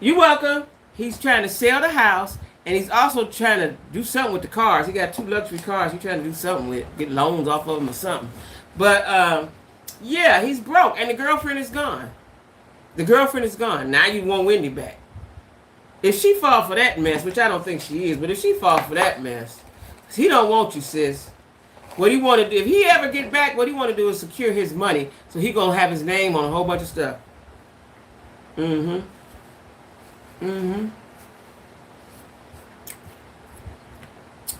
Speaker 1: You're welcome. He's trying to sell the house, and he's also trying to do something with the cars. He got 2 luxury cars. He's trying to do something with, get loans off of them or something. But yeah, he's broke, and the girlfriend is gone. Now you want Wendy back. If she fall for that mess, which I don't think she is, but if she fall for that mess, he don't want you, sis. What he want to do, if he ever get back, what he want to do is secure his money, so he gonna have his name on a whole bunch of stuff.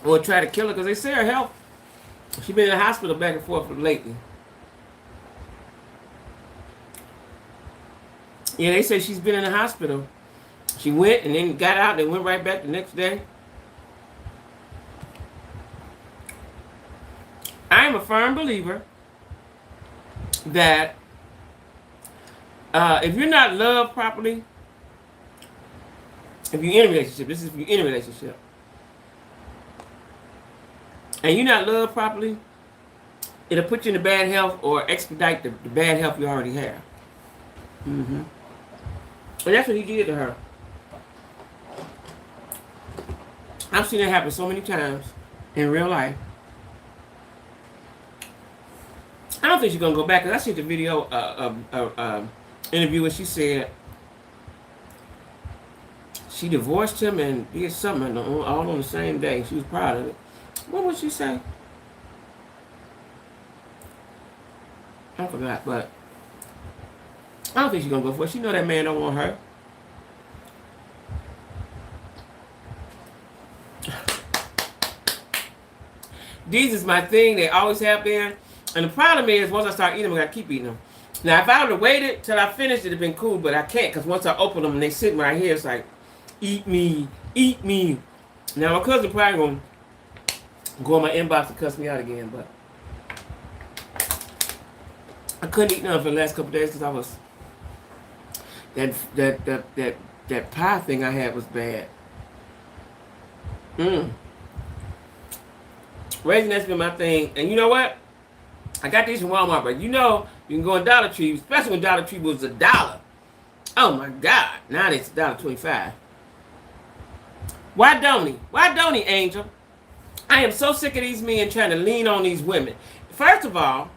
Speaker 1: Or try to kill her because they say her health. She been in the hospital back and forth lately. Yeah, they say she's been in the hospital. She went and then got out and went right back the next day. I am a firm believer that if you're not loved properly, if you're in a relationship, this is if you're in a relationship, and you're not loved properly, it'll put you in bad health or expedite the bad health you already have. And that's what he did to her. I've seen it happen so many times in real life. I don't think she's gonna go back because I seen the video interview where she said she divorced him and did something all on the same day. She was proud of it. What would she say? I forgot, but I don't think she's gonna go for it. She know that man don't want her. These is my thing. They always have been. And the problem is, once I start eating them, I gotta keep eating them. Now, if I would have waited till I finished, it'd have been cool, but I can't, because once I open them and they sit right here, it's like, eat me, eat me. Now, my cousin probably gonna go on my inbox and cuss me out again, but I couldn't eat none for the last couple of days because I was, that pie thing I had was bad. Raisin, that's been my thing. And you know what? I got these from Walmart, but you know, you can go in Dollar Tree, especially when Dollar Tree was $1. Oh my God. Now it's $1.25. Why don't he? Why don't he, Angel? I am so sick of these men trying to lean on these women. First of all,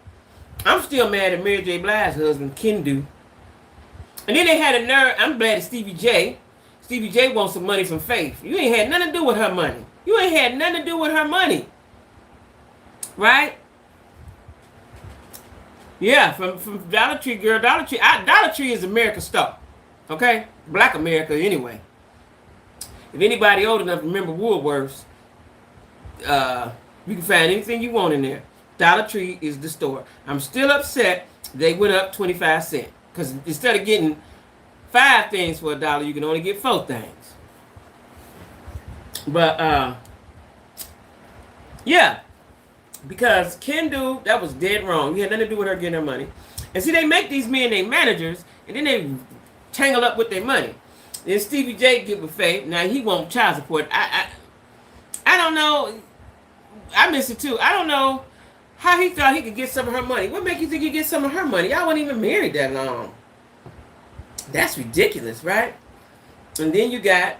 Speaker 1: I'm still mad at Mary J. Blige's husband, Kendu. And then they had a nerve. I'm glad at Stevie J. Stevie J wants some money from Faith. You ain't had nothing to do with her money. You ain't had nothing to do with her money. Right? Yeah, from Dollar Tree, girl. Dollar Tree is America's stuff. Okay? Black America, anyway. If anybody old enough to remember Woolworths, you can find anything you want in there. Dollar Tree is the store. I'm still upset they went up 25 cents. Because instead of getting 5 things for $1, you can only get 4 things. But, yeah. Because Kendu, that was dead wrong. He had nothing to do with her getting her money. And see, they make these men their managers, and then they tangle up with their money. Then Stevie J get with Faith. Now, he wants child support. I don't know. I miss it, too. I don't know How he thought he could get some of her money? What make you think you get some of her money? Y'all weren't even married that long. That's ridiculous, right? And then you got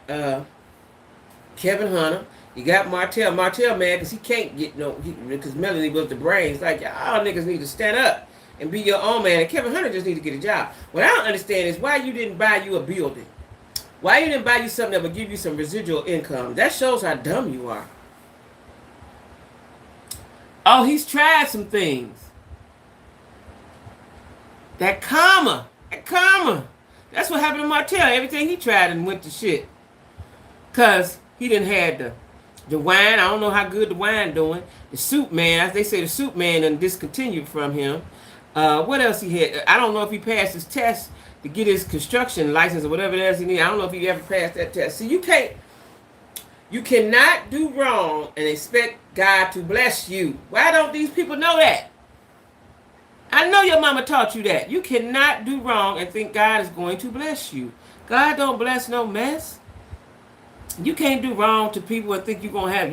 Speaker 1: Kevin Hunter. You got Martell. Martell mad because he can't get because Melanie was the brains. Like, y'all niggas need to stand up and be your own man. And Kevin Hunter just need to get a job. What I don't understand is why you didn't buy you a building. Why you didn't buy you something that would give you some residual income. That shows how dumb you are. Oh, he's tried some things. That karma. That's what happened to Martell. Everything he tried and went to shit. Because he didn't have the wine. I don't know how good the wine doing. The soup man, as they say, the soup man done discontinued from him. What else he had? I don't know if he passed his test to get his construction license or whatever else he needed. I don't know if he ever passed that test. See, you cannot do wrong and expect God to bless you. Why don't these people know that? I know your mama taught you that. You cannot do wrong and think God is going to bless you. God don't bless no mess. You can't do wrong to people and think you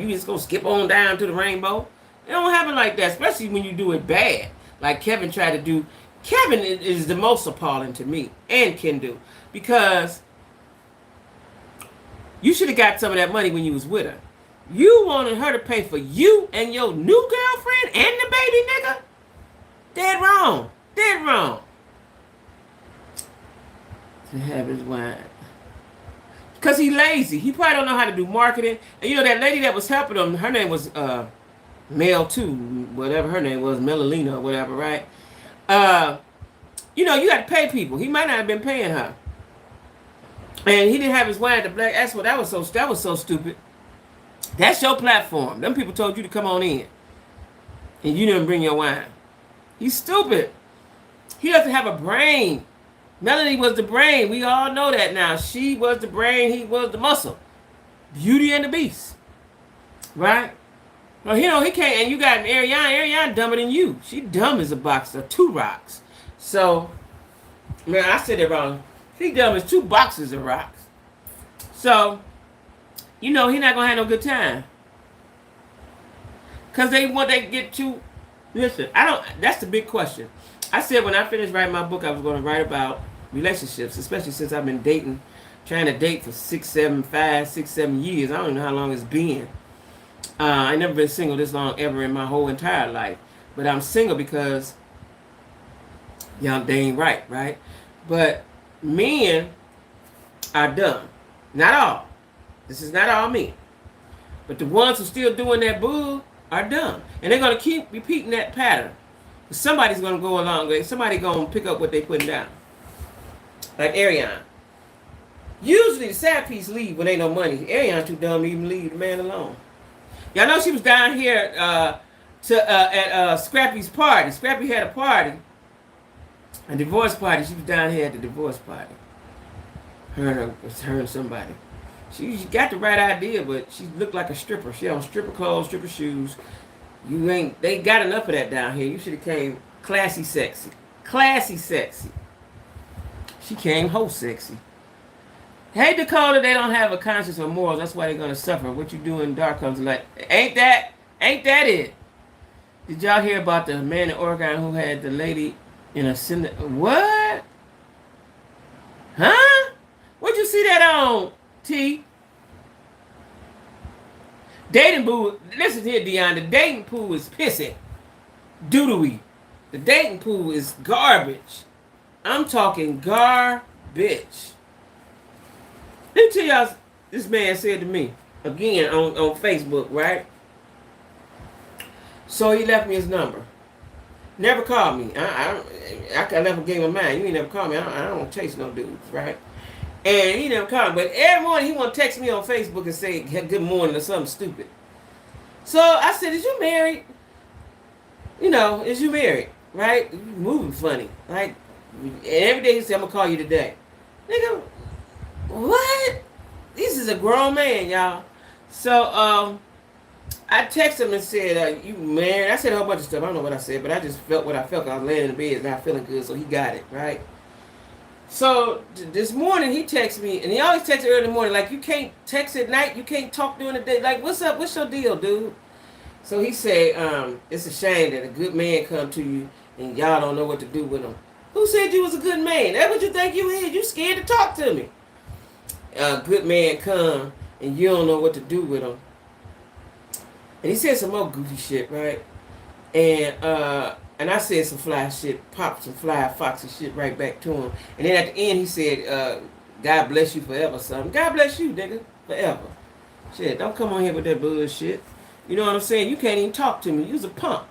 Speaker 1: just gonna skip on down to the rainbow. It don't happen like that, especially when you do it bad. Like Kevin tried to do. Kevin is the most appalling to me, and can do. Because you should have got some of that money when you was with her. You wanted her to pay for you and your new girlfriend and the baby nigga? Dead wrong. Dead wrong. To have his wine. Because he lazy. He probably don't know how to do marketing. And you know that lady that was helping him, her name was Mel too, whatever her name was, Melalina or whatever, right? You know, you got to pay people. He might not have been paying her. And he didn't have his wine at the black. That's what that was so stupid. That's your platform. Them people told you to come on in. And you didn't bring your wine. He's stupid. He doesn't have a brain. Melanie was the brain. We all know that now. She was the brain. He was the muscle. Beauty and the Beast. Right? Well, you know, he can't. And you got Ariane. Ariane dumber than you. She dumb as a box of 2 rocks. So, man, I said it wrong. He dumb as 2 boxes of rocks. So, you know, he not going to have no good time. Because they to get too. Listen, that's the big question. I said when I finished writing my book, I was going to write about relationships, especially since I've been trying to date for 6, 7 years. I don't even know how long it's been. I never been single this long ever in my whole entire life. But I'm single because y'all dang right? But men are dumb. Not all. This is not all men. But the ones who still doing that bull are dumb. And they're going to keep repeating that pattern. Somebody's going to go along with it. Somebody's going to pick up what they're putting down. Like Ariane. Usually the sad piece leave when ain't no money. Ariane too dumb to even leave the man alone. Y'all know she was down here at Scrappy's party. Scrappy had a party. A divorce party. She was down here at the divorce party. Her and somebody. She got the right idea, but she looked like a stripper. She had on stripper clothes, stripper shoes. They got enough of that down here. You should have came classy sexy. Classy sexy. She came whole sexy. Hey Dakota, they don't have a conscience or morals. That's why they're gonna suffer. What you do in dark comes to light. Ain't that it? Did y'all hear about the man in Oregon who had the lady in a what? Huh? Where'd you see that on, T? Dating pool, listen here, Dion. The dating pool is pissy. Doodooey. The dating pool is garbage. I'm talking garbage. Let me tell y'all, this man said to me, again, on Facebook, right? So he left me his number. Never called me. I never gave him mine. You ain't never called me. I don't chase no dudes, right? And he never called me. But every morning he want to text me on Facebook and say good morning or something stupid. So I said, is you married? You know, is you married? Right? You moving funny. Like, and every day he said, I'm going to call you today. Nigga, what? This is a grown man, y'all. So I texted him and said, you married? I said a whole bunch of stuff. I don't know what I said, but I just felt what I felt. I was laying in the bed, not feeling good, so he got it, right? So this morning he texted me, and he always texts early in the morning, like you can't text at night, you can't talk during the day. Like, what's up? What's your deal, dude? So he said, it's a shame that a good man come to you and y'all don't know what to do with him. Who said you was a good man? That's what you think you is. You scared to talk to me. A good man come and you don't know what to do with him. And he said some more goofy shit, right? And I said some fly shit, popped some fly foxy shit right back to him. And then at the end he said, God bless you forever, son. God bless you, nigga, forever. Shit, don't come on here with that bullshit. You know what I'm saying? You can't even talk to me. You was a punk.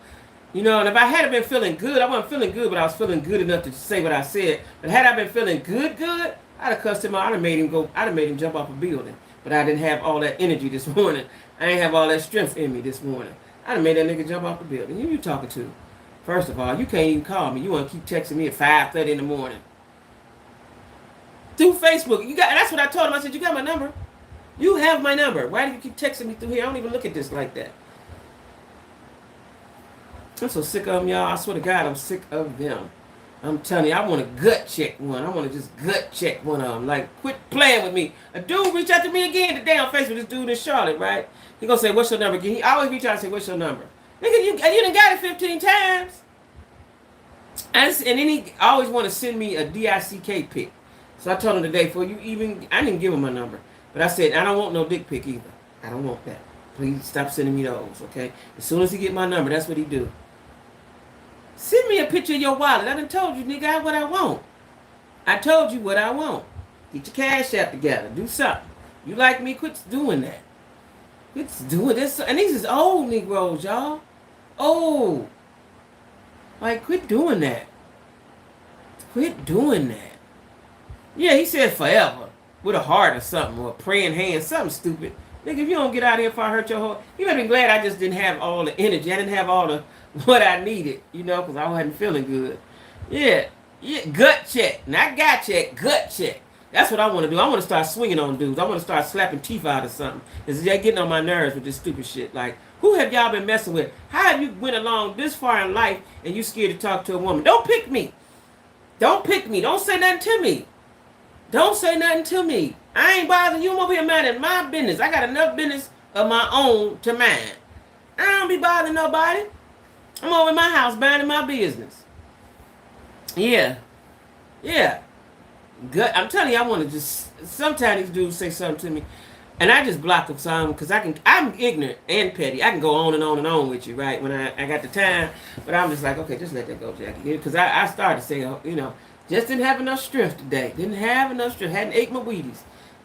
Speaker 1: You know, and if I had been feeling good, I wasn't feeling good, but I was feeling good enough to say what I said. But had I been feeling good, I'd have cussed him out. I'd have made him jump off a building. But I didn't have all that energy this morning. I ain't have all that strength in me this morning. I'd have made that nigga jump off the building. Who you talking to? First of all, you can't even call me. You want to keep texting me at 5:30 in the morning. Through Facebook. That's what I told him. I said, you got my number. You have my number. Why do you keep texting me through here? I don't even look at this like that. I'm so sick of them, y'all. I swear to God, I'm sick of them. I'm telling you, I want to gut check one. I want to just gut check one of them. Like, quit playing with me. A dude reached out to me again today on Facebook. This dude in Charlotte, right? He gonna say, what's your number again? He always reach out and say, what's your number? Nigga, you done got it 15 times. And then he always want to send me a DICK pic. So I told him today, I didn't give him my number. But I said, I don't want no dick pic either. I don't want that. Please stop sending me those, okay? As soon as he get my number, that's what he do. Send me a picture of your wallet. I done told you, nigga, what I want. I told you what I want. Get your cash app together. Do something. You like me? Quit doing that. Quit doing this. And these is old Negroes, y'all. Old. Like, quit doing that. Quit doing that. Yeah, he said forever. With a heart or something. Or a praying hand. Something stupid. Nigga, if you don't get out of here if I hurt your heart. You better be glad I just didn't have all the energy. I didn't have all the what I needed. You know, because I wasn't feeling good. Yeah. Gut check. Not gut check. Gut check. That's what I want to do. I want to start swinging on dudes. I want to start slapping teeth out of something. Because they're getting on my nerves with this stupid shit. Like, who have y'all been messing with? How have you went along this far in life and you scared to talk to a woman? Don't pick me. Don't pick me. Don't say nothing to me. Don't say nothing to me. I ain't bothering you. I'm over here minding my business. I got enough business of my own to mind. I don't be bothering nobody. I'm over in my house minding my business. Yeah. Good. I'm telling you, I want to just. Sometimes these dudes say something to me, and I just block them some because I'm ignorant and petty. I can go on and on and on with you, right? When I got the time, but I'm just like, okay, just let that go, Jackie. Because I started to say, you know, just didn't have enough strength today. Didn't have enough strength. Hadn't ate my Wheaties.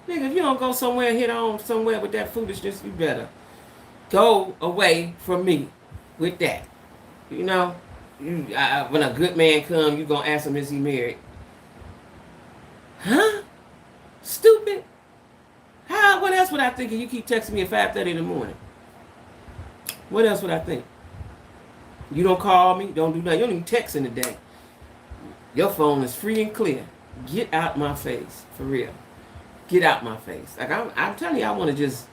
Speaker 1: Nigga, if you don't go somewhere and hit on somewhere with that foolishness, you better go away from me with that. You know, when a good man come, you gonna ask him, is he married? Huh? Stupid. How? What else would I think if you keep texting me at 5:30 in the morning? What else would I think? You don't call me, don't do nothing. You don't even text in the day. Your phone is free and clear. Get out my face, for real. Get out my face. Like I'm telling you, I want to just,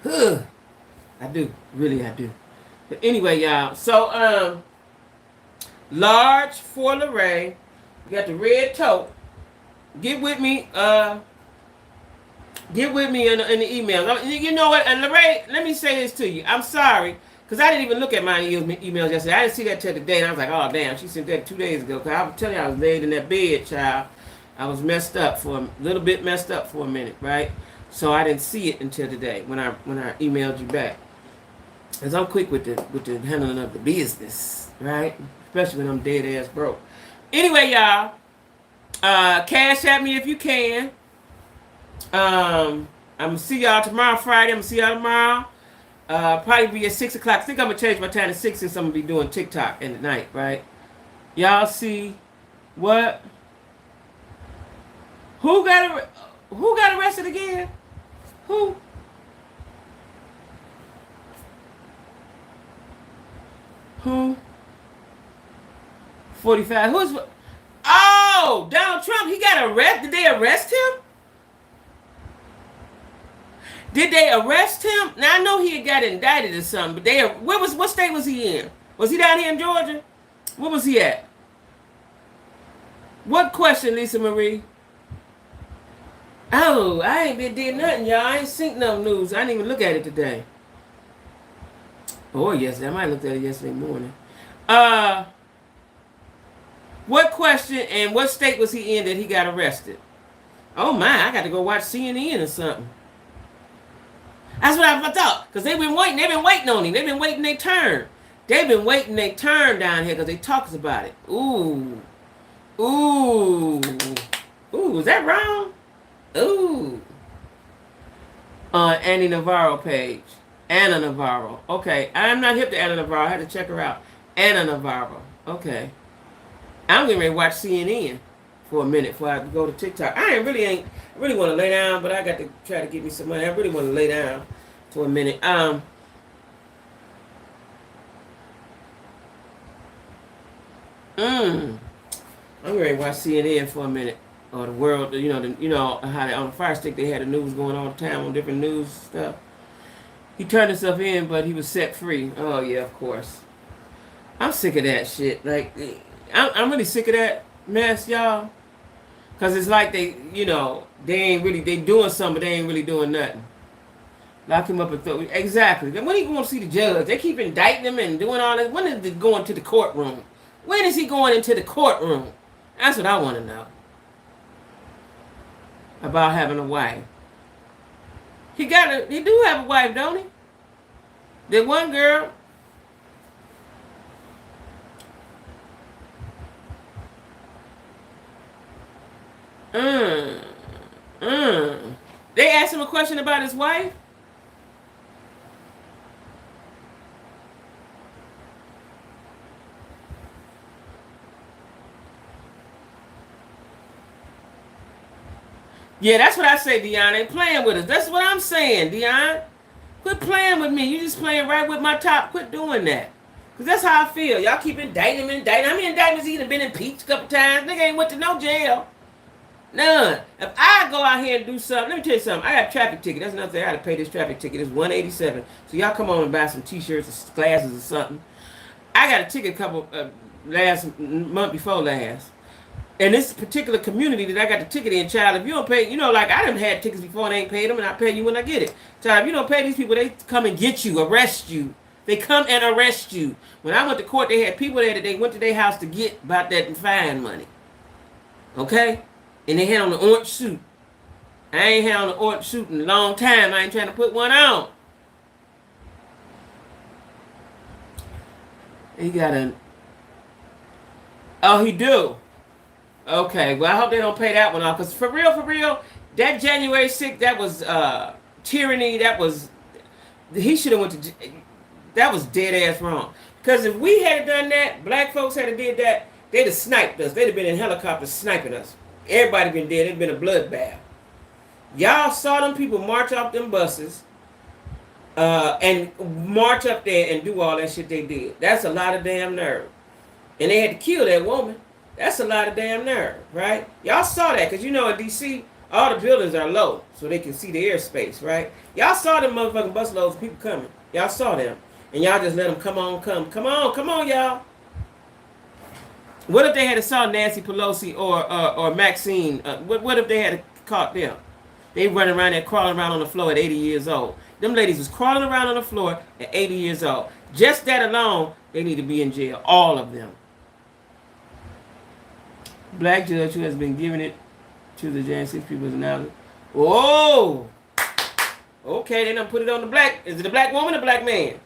Speaker 1: I do, really, I do. But anyway, y'all. So large for Lorraine. You got the red tote. Get with me in the email. You know what? And Lorraine, let me say this to you. I'm sorry, because I didn't even look at my emails yesterday. I didn't see that till today, and I was like, oh, damn, she sent that 2 days ago. Because I was telling you, I was laid in that bed, child. I was messed up for a little bit, for a minute, right? So I didn't see it until today when I emailed you back. Because I'm quick with the handling of the business, right? Especially when I'm dead ass broke. Anyway, y'all. Cash at me if you can. I'm gonna see y'all tomorrow, Friday. I'm gonna see y'all tomorrow. Probably be at 6 o'clock. I think I'm gonna change my time to 6 since I'm gonna be doing TikTok in the night, right? Y'all see what? Who got arrested again? Who? Who? 45. Who's? Oh, Donald Trump. He got arrested. Did they arrest him? Did they arrest him? Now I know he had got indicted or something, but what state was he in? Was he down here in Georgia? Where was he at? What question, Lisa Marie? Oh, I ain't been did nothing, y'all. I ain't seen no news. I didn't even look at it today. Oh, yes, I might have looked at it yesterday morning. Uh, what question and what state was he in that he got arrested? Oh my, I got to go watch CNN or something. That's what I thought. Because they've been waiting. They've been waiting on him. They've been waiting their turn. They've been waiting their turn down here because they talks about it. Ooh. Ooh. Ooh, is that wrong? Ooh. Annie Navarro page. Anna Navarro. Okay. I'm not hip to Anna Navarro. I had to check her out. Anna Navarro. Okay. I'm getting ready to watch CNN for a minute before I go to TikTok. I really want to lay down, but I got to try to get me some money. I really want to lay down for a minute. I'm ready to watch CNN for a minute. Or the world, how they, on the Fire Stick they had the news going all the time on different news stuff. He turned himself in, but he was set free. Oh yeah, of course. I'm sick of that shit. Like, I'm really sick of that mess, y'all. Cause it's like they doing something, but they ain't really doing nothing. Lock him up and throw. Exactly. When are you going to see the judge? They keep indicting him and doing all this. When is he going to the courtroom? When is he going into the courtroom? That's what I want to know. About having a wife. He do have a wife, don't he? The one girl. Mm. Mm. They asked him a question about his wife. Yeah, that's what I say, Dion. They playing with us. That's what I'm saying, Dion. Quit playing with me. You just playing right with my top. Quit doing that. Because that's how I feel. Y'all keep indicting him, indicting. How many indictments he done been impeached a couple times? Nigga ain't went to no jail. None. If I go out here and do something, let me tell you something. I got a traffic ticket. That's another thing. I got to pay this traffic ticket. It's $187. So y'all come on and buy some T-shirts or glasses or something. I got a ticket a couple last month before last. And this particular community that I got the ticket in, child, if you don't pay, like I done had tickets before and ain't paid them, and I pay you when I get it. Child, if you don't pay these people, they come and get you, arrest you. They come and arrest you. When I went to court, they had people there that they went to their house to get about that fine money. Okay? And they had on the orange suit. I ain't had on the orange suit in a long time. I ain't trying to put one on. He got a... Oh, he do? Okay, well, I hope they don't pay that one off. Because for real, that January 6th, that was tyranny. That was... He should have went to... That was dead ass wrong. Because if we had done that, black folks had did that, they'd have sniped us. They'd have been in helicopters sniping us. Everybody been dead. It'd been a bloodbath. Y'all saw them people march off them buses and march up there and do all that shit they did. That's a lot of damn nerve. And they had to kill that woman. That's a lot of damn nerve, right? Y'all saw that because in D.C., all the buildings are low so they can see the airspace, right? Y'all saw them motherfucking busloads of people coming. Y'all saw them. And y'all just let them come on, y'all. What if they had saw Nancy Pelosi or Maxine? What if they had caught them? They running around there crawling around on the floor at 80 years old. Them ladies was crawling around on the floor at 80 years old. Just that alone, they need to be in jail. All of them. Black judge who has been giving it to the Jan 6 people is now... Whoa! Okay, they done put it on the black... Is it a black woman or a black man?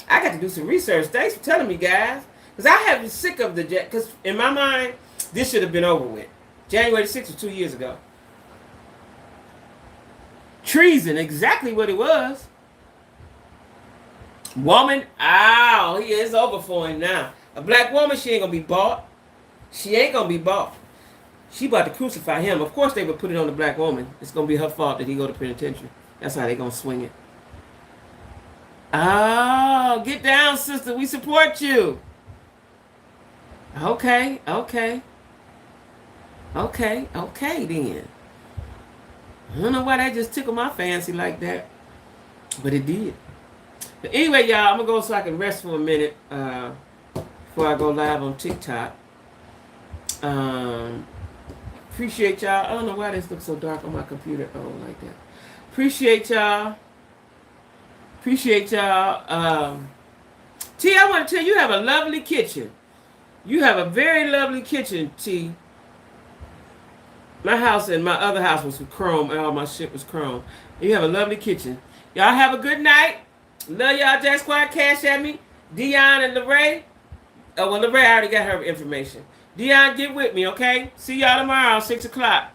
Speaker 1: I got to do some research. Thanks for telling me, guys. Because I have been sick of the... Because in my mind, this should have been over with. January 6th was 2 years ago. Treason, exactly what it was. Woman, it's over for him now. A black woman, she ain't going to be bought. She ain't going to be bought. She about to crucify him. Of course they would put it on the black woman. It's going to be her fault that he go to penitentiary. That's how they going to swing it. Oh, get down, sister. We support you. Okay then. I don't know why that just tickled my fancy like that. But it did. But anyway, y'all, I'm going to go so I can rest for a minute before I go live on TikTok. Appreciate y'all. I don't know why this looks so dark on my computer. Oh, like that. Appreciate y'all. T, I want to tell you, you have a lovely kitchen. You have a very lovely kitchen, T. My house and my other house was chrome, and all my shit was chrome. You have a lovely kitchen. Y'all have a good night. Love y'all. Jack Squad, cash at me. Dion and Lorraine. Oh, well, Lorraine already got her information. Dion, get with me, okay? See y'all tomorrow, 6 o'clock.